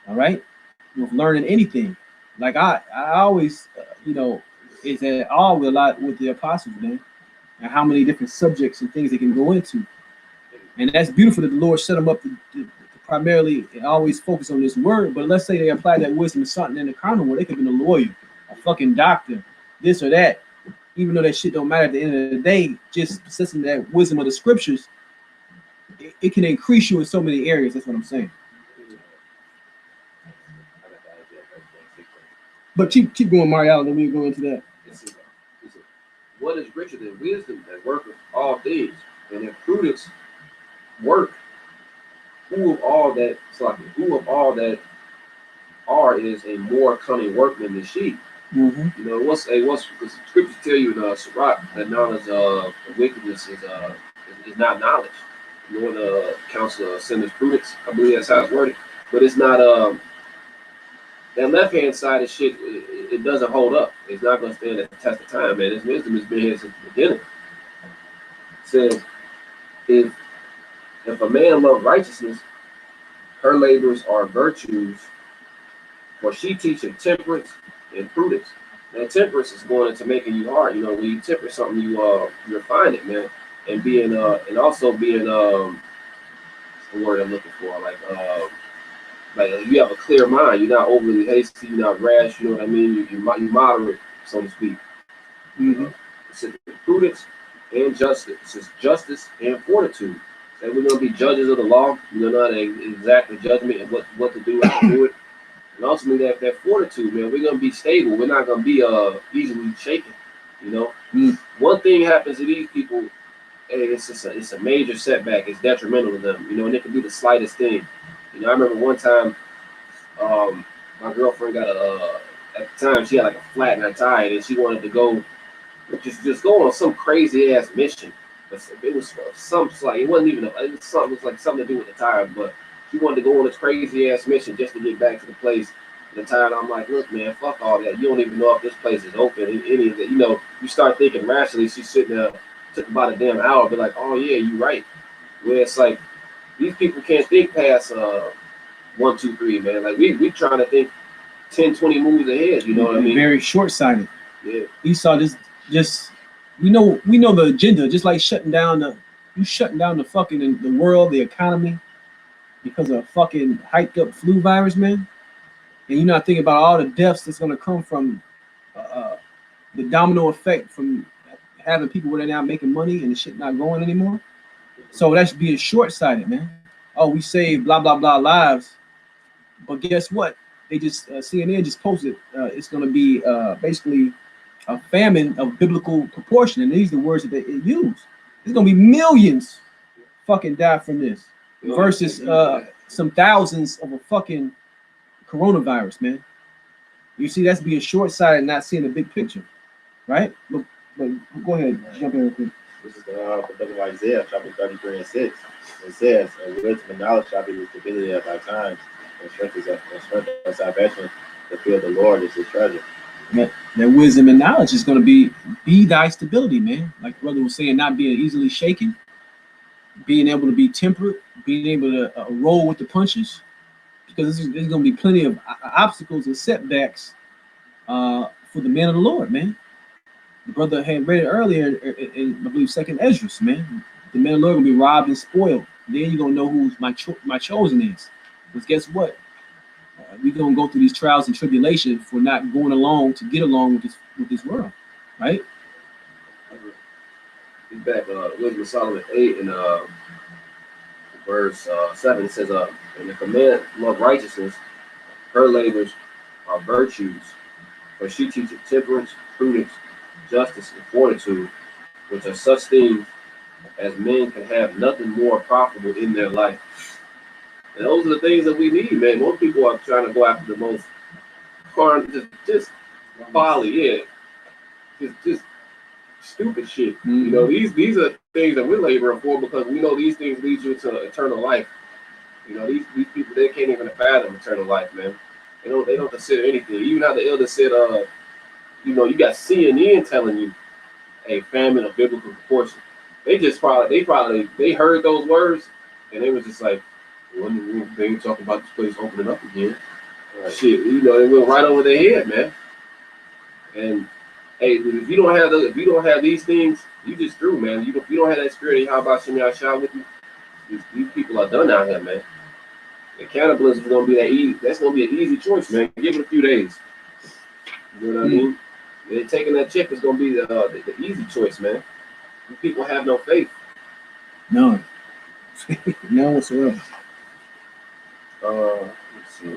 All right. With learning anything. Like I always, is at all with a lot with the apostles, man, and how many different subjects and things they can go into. And that's beautiful that the Lord set them up to primarily always focus on this word. But let's say they apply that wisdom to something in the carnal world, they could have been a lawyer, a fucking doctor, this or that. Even though that shit don't matter at the end of the day, just possessing that wisdom of the scriptures, it can increase you in so many areas. That's what I'm saying. But keep going, Mario. Let me go into that. What is richer than wisdom that worketh all things, and if prudence work, who of all that are is a more cunning workman than she? Mm-hmm. You know, what's the scriptures tell you in Sirach that knowledge of wickedness is not knowledge, nor the counsel of sinners prudence. I believe that's how it's worded. But it's not that left hand side of shit, it doesn't hold up. It's not gonna stand the test of time, man. This wisdom has been here since the beginning. It says if a man love righteousness, her labors are virtues, for she teacheth temperance and prudence. And temperance is going into making you hard. You know, when you temper something, you refine it, man. And being and also being the word I'm looking for, like you have a clear mind. You're not overly hasty. You're not rash. You know what I mean? You're moderate, so to speak. Mm-hmm. It's prudence and justice. It's justice and fortitude. And we're going to be judges of the law. We're not exactly judgment and what to do, how to do it. And ultimately, that fortitude, man, we're going to be stable. We're not going to be easily shaken, you know? Mm. One thing happens to these people, hey, it's a major setback. It's detrimental to them, you know, and it can be the slightest thing. You know, I remember one time, my girlfriend got at the time, she had like a flat in her tire, and she wanted to go, just go on some crazy ass mission. But it was like it wasn't even it was like something to do with the tire, but she wanted to go on this crazy ass mission just to get back to the place. The tire, I'm like, look, man, fuck all that. You don't even know if this place is open. Any of that, you know, you start thinking rationally. She's sitting there, took about a damn hour, but like, oh yeah, you right. Where it's like these people can't think past 1, 2, 3, man. Like we trying to think 10, 20 moves ahead. You know what I mean? Very short-sighted. Yeah. Esau just we know the agenda. Just like shutting down the fucking the world, the economy, because of a fucking hyped up flu virus, man. And you're not thinking about all the deaths that's gonna come from the domino effect from having people where they're now making money and the shit not going anymore. So that's being short-sighted, man. Oh, we saved blah blah blah lives, but guess what? They just CNN just posted it's going to be basically a famine of biblical proportion, and these are the words that they use. There's going to be millions fucking die from this versus some thousands of a fucking coronavirus, man. You see, that's being short-sighted, not seeing the big picture, right? But go ahead, jump in real quick. This is the book of Isaiah, chapter 33 and 6. It says, wisdom and knowledge shall be the stability of our times, and strength of salvation. The fear of the Lord is his treasure. That wisdom and knowledge is going to be thy stability, man. Like brother was saying, not being easily shaken, being able to be temperate, being able to roll with the punches, because there's going to be plenty of obstacles and setbacks for the man of the Lord, man. The brother had read it earlier in I believe 2nd Ezra, man. The man of the Lord will be robbed and spoiled. Then you're going to know who my chosen is. Because guess what? We're going to go through these trials and tribulations for not going along to get along with this world, right? He's back, Wisdom of Solomon 8 and verse 7. It says, and if a man love righteousness, her labors are virtues, for she teacheth temperance, prudence, justice, and fortitude, which are such things as men can have nothing more profitable in their life. And those are the things that we need, man. Most people are trying to go after the most just folly, yeah. Just stupid shit. Mm-hmm. You know, these are things that we're laboring for because we know these things lead you to eternal life. You know, these people, they can't even fathom eternal life, man. They don't consider anything. Even how the elder said, you know, you got CNN telling you a famine of biblical proportion. They heard those words and they was just like, they ain't talking about this place opening up again. Shit, you know, they went right over their head, man. And Hey, if you don't have these things, you just through, man. You don't have that spirit. How about Shimmy shot with you? These people are done out here, man. The cannibalism is gonna be that easy. That's gonna be an easy choice, man. Give it a few days. You know what I mean? They're taking that chip is gonna be the easy choice, man. People have no faith. None. None whatsoever. Let's see.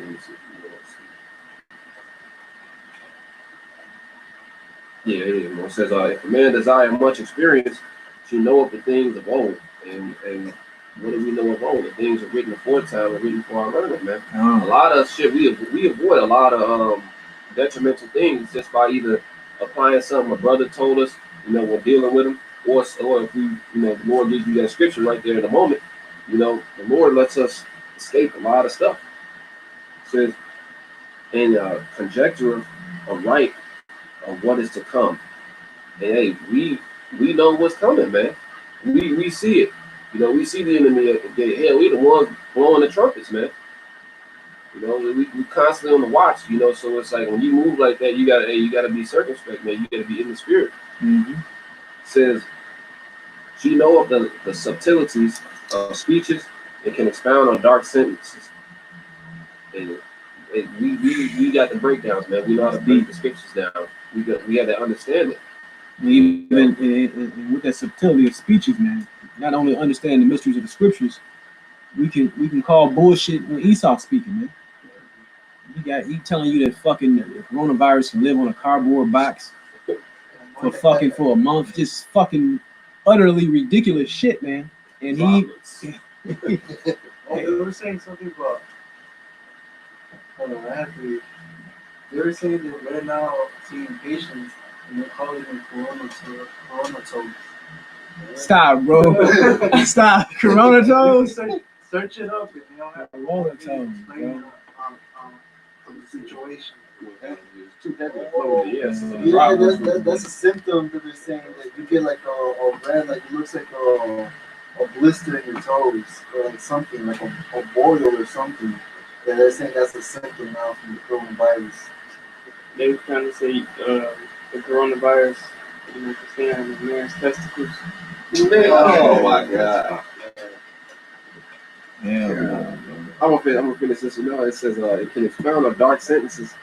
Yeah. It says, if a man desire much experience, should know of the things of old. And what do we know of old? The things are written aforetime and written for our learning, man. A lot of shit we avoid a lot of detrimental things just by either applying something a brother told us, we're dealing with him, or if we, the Lord gives you that scripture right there in the moment, the Lord lets us escape a lot of stuff. It says, in conjecture of right of what is to come. And hey, we know what's coming, man. We see it. We see the enemy at the gate. Hell, we the ones blowing the trumpets, man. We constantly on the watch, so it's like when you move like that, you gotta be circumspect, man. You gotta be in the spirit. Mm-hmm. It says, she know of the subtleties of speeches and can expound on dark sentences. And we got the breakdowns, man. We know how to break the scriptures down. We have that understanding. Even with that subtlety of speeches, man, not only understand the mysteries of the scriptures, we can call bullshit when Esau's speaking, man. He telling you that fucking coronavirus can live on a cardboard box for a month, just fucking utterly ridiculous shit, man. And they were saying something about. Hold on, I have to read. They were saying that right now seeing patients and they're calling them coronatones. Stop, bro. Stop. Coronatones? Search it up and they'll have coronatones, bro. The situation. Yeah, that's a symptom that they're saying that you get like a red, like it looks like a blister in your toes or like something like a boil or something. Yeah, they're saying that's a symptom now from the coronavirus. They were trying to say the coronavirus, can stay on the man's testicles. Oh my God. Yeah. I'm gonna finish this. It says it can expound on dark sentences.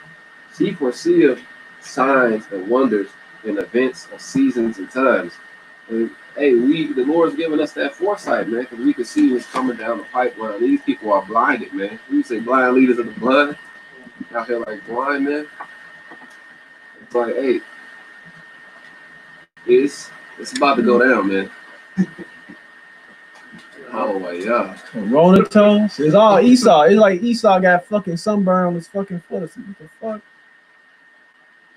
She foreseeth signs and wonders and events of seasons and times. And hey, the Lord's giving us that foresight, man, because we can see what's coming down the pipeline. These people are blinded, man. We say blind leaders of the blood. Out here like blind, man. It's like, hey, it's about to go down, man. Oh my God. Coronatones? It's all Esau. It's like Esau got fucking sunburn on his fucking foot. What the fuck?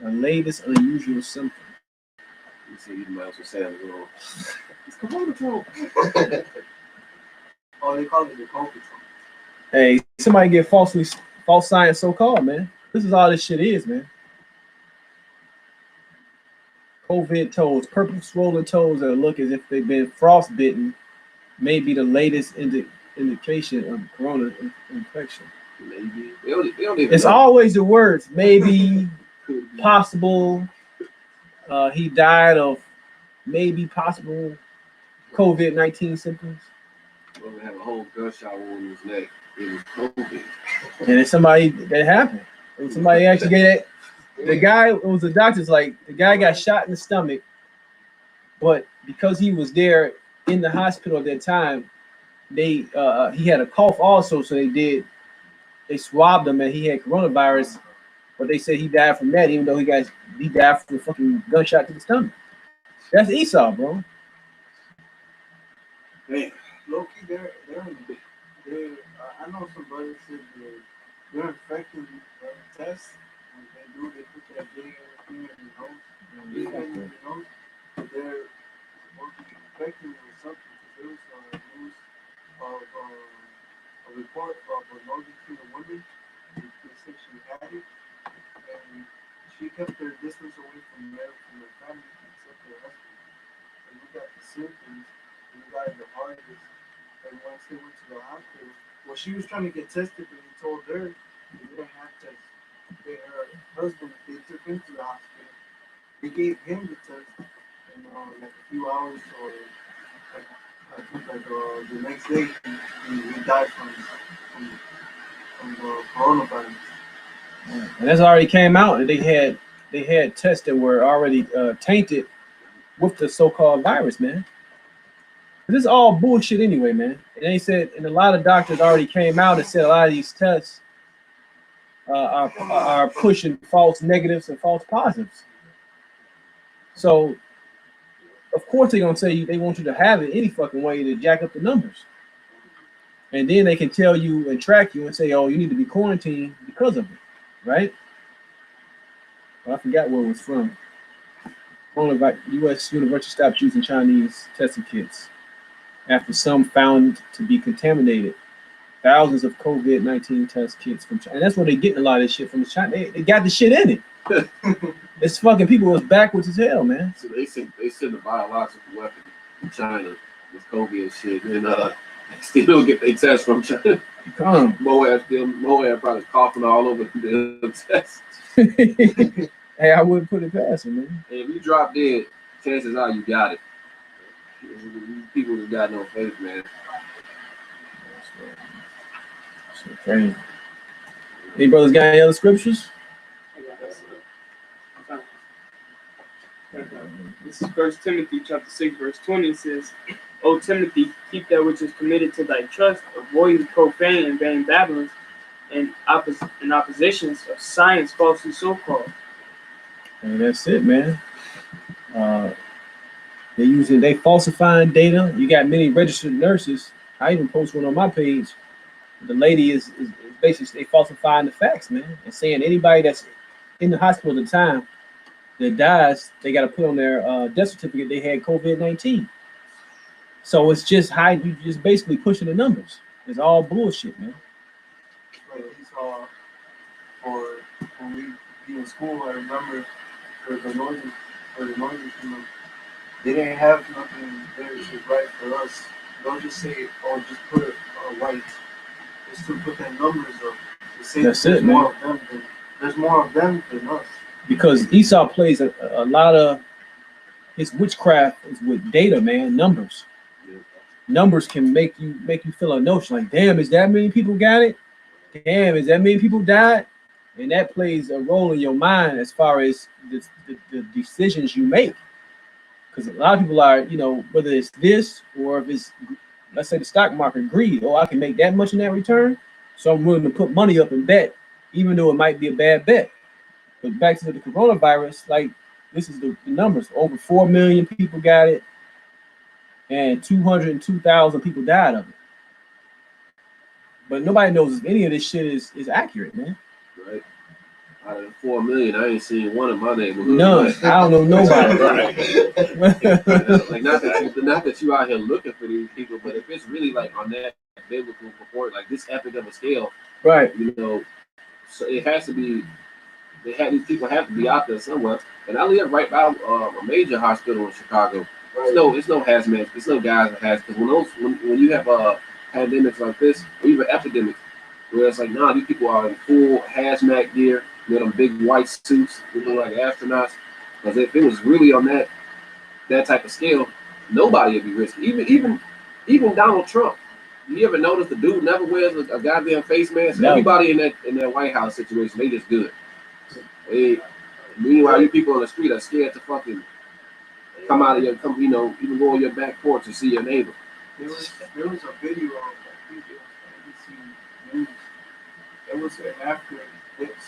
The latest unusual symptom. You see, you might also say it's coronatone. Oh, they call it the COVID. Hey, somebody get false science so called, man. This is all this shit is, man. COVID toes, purple swollen toes that look as if they've been frostbitten, may be the latest indication of corona infection. Maybe. They don't even it's know. Always the words maybe, possible. He died of maybe possible COVID-19 symptoms. Well, we have a whole gunshot wound in his neck. It was COVID. And it's somebody that happened. And somebody actually gave that. The guy, it was the doctor's like, the guy got shot in the stomach, but because he was there in the hospital at that time, he had a cough also, so they swabbed him and he had coronavirus, but they said he died from that, even though he died from a fucking gunshot to the stomach. That's Esau, bro. Man, low-key, I know some brothers said they're infecting the tests. When they put that big thing in your nose. They're infecting with something. There was news of a report of a Northern woman. They said she had it, and she kept her distance away from her family, except her husband. And we got the symptoms, and we got the hardest. And once they went to the hospital, well, she was trying to get tested, but he told her they didn't have tests. Her husband, they took him to the hospital, they gave him the test in like a few hours or like I think like the next day he died from the coronavirus. And that's already came out, and they had tests that were already tainted with the so-called virus, man. This is all bullshit anyway, man. And they said, and a lot of doctors already came out and said a lot of these tests are pushing false negatives and false positives. So, of course, they're gonna say they want you to have it any fucking way to jack up the numbers, and then they can tell you and track you and say, "Oh, you need to be quarantined because of it," right? Well, I forgot where it was from. Only like U.S. University stopped using Chinese testing kits after some found to be contaminated. Thousands of COVID-19 test kits from China. And that's where they're getting a lot of this shit from China. They got the shit in it. It's fucking people was backwards as hell, man. So they sent a biological weapon from China with COVID and shit, and they still don't get their test from China. Moab probably coughing all over the test. Hey, I wouldn't put it past him, man. And if you drop dead, chances are you got it. These people just got no faith, man. So crazy. Any brothers got any other scriptures? This is 1 Timothy chapter 6, verse 20. It says, O Timothy, keep that which is committed to thy trust, avoiding profane and vain babblings and oppositions of science falsely so called. And that's it, man. They falsifying data. You got many registered nurses. I even post one on my page. The lady is basically they falsifying the facts, man, and saying anybody that's in the hospital at the time that dies, they got to put on their death certificate they had COVID-19. So it's just you just basically pushing the numbers. It's all bullshit, man. But he saw for when we be in school, I remember for the noises, they didn't have nothing there to write for us. They'll just say, "Oh, just put a white," just to put their numbers up. To say that's it, man. There's more of them than us. Because Esau plays a lot of his witchcraft is with data, man, numbers. Numbers can make you feel a notion like, damn, is that many people got it? Damn, is that many people died? And that plays a role in your mind as far as the decisions you make. Because a lot of people are, whether it's this or if it's, let's say the stock market, greed. Oh, I can make that much in that return, so I'm willing to put money up and bet, even though it might be a bad bet. But back to the coronavirus, like this is the numbers. Over 4 million people got it, and 202,000 people died of it. But nobody knows if any of this shit is accurate, man. Right. Out of the 4 million, I ain't seen one in my neighborhood. None. I don't know nobody. Like not that you out here looking for these people, but if it's really like on that biblical report, like this epic of a scale, right? So it has to be. These people have to be out there somewhere. And I live right by a major hospital in Chicago. It's no hazmat. It's no guys with hazmat. Because when you have pandemics like this, or even epidemics, where it's like, nah, these people are in full hazmat gear, them big white suits, looking like astronauts. Because if it was really on that type of scale, nobody would be risky. Even Donald Trump. You ever notice the dude never wears a goddamn face mask? No. Everybody in that White House situation, they just good. Meanwhile, you people on the street are scared to fucking come out of even go on your back porch and see your neighbor. There was a video of ABC News. It was after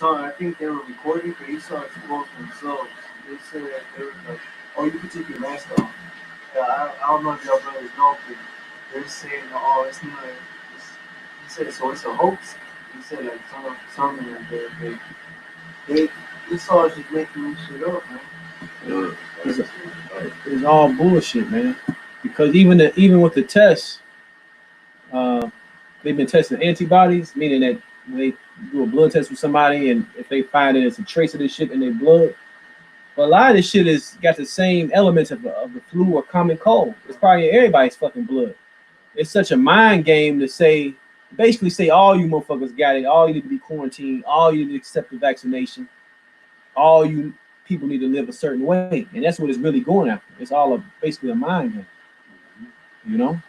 I think they were recording, but he saw it both themselves. They said that they were like, "Oh, you can take your mask off." Yeah, I don't know if y'all brothers know, but they're saying, "Oh, it's not." He said, "So it's a hoax." He said like something like that. This all just making this shit up, man. It's all bullshit, man. Because even with the tests, they've been testing antibodies, meaning that when they do a blood test with somebody, and if they find that it's a trace of this shit in their blood, but a lot of this shit is got the same elements of the flu or common cold. It's probably in everybody's fucking blood. It's such a mind game to basically say all you motherfuckers got it, all you need to be quarantined, all you need to accept the vaccination. All you people need to live a certain way, and that's what it's really going after. It's all basically a mind game, you know.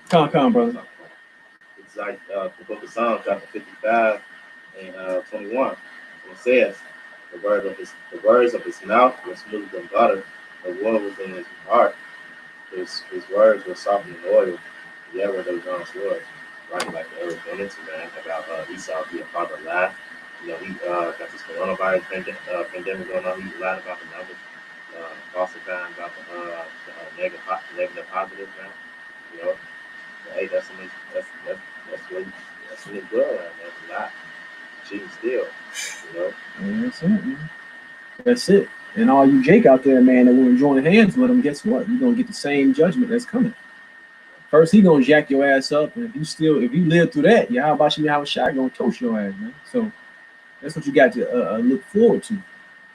Come on, brother. It's like the book of Psalms, chapter 55 and 21. It says, the words of his mouth were smooth than butter, the word was in his heart. His words were soft and loyal. Yeah, were those John's words. Right, like the earth went into, man, about Esau being father lie. You know, he got this coronavirus pandemic going on. He lied about the numbers, falsifying about the negative positive, man. You know, hey, that's in his blood, man. That's a lie. Cheating still, you know. That's it, man. That's it. And all you Jake out there, man, that want to join hands with him, guess what? You're gonna get the same judgment that's coming. First, he gonna jack your ass up, and if you live through that, how about you? How shot gonna toast your ass, man? So that's what you got to look forward to,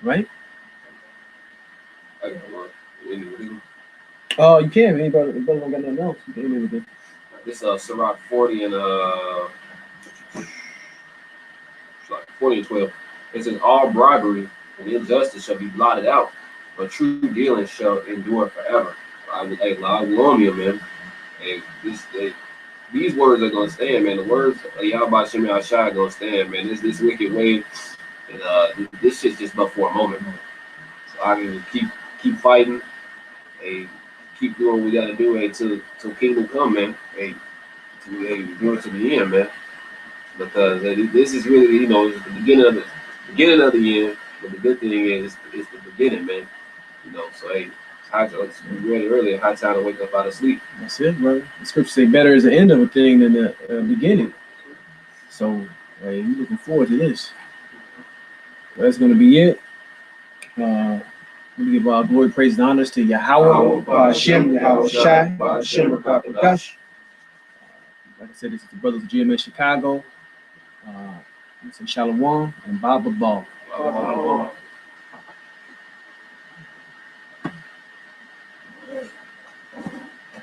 right? Oh, you can, man. Brother don't got nothing else. You can end with it. This Sirach 40 and 40 and 12. It says, all bribery and injustice shall be blotted out, but true dealing shall endure forever. Hey, Lord, man. Hey, these words are gonna stand, man. The words of Yahweh Shem Yahshai gonna stand, man. This wicked way, and this shit's just but for a moment. So I can keep fighting, hey, keep doing what we gotta do, hey, till kingdom come, man. Hey, do it to the end, man. Because this is really, it's the beginning of the end. But the good thing is, it's the beginning, man. So hey. It's really early, high time to wake up out of sleep. That's it, brother. The scripture say better is the end of a thing than the beginning. So, hey, you looking forward to this. That's going to be it. We give our glory, praise, and honors to Yahweh, Hashem, Yahweh Shai, Hashem, Rakakash. Like I said, this is the Brothers of GMS Chicago. Shalom and Baba Ball.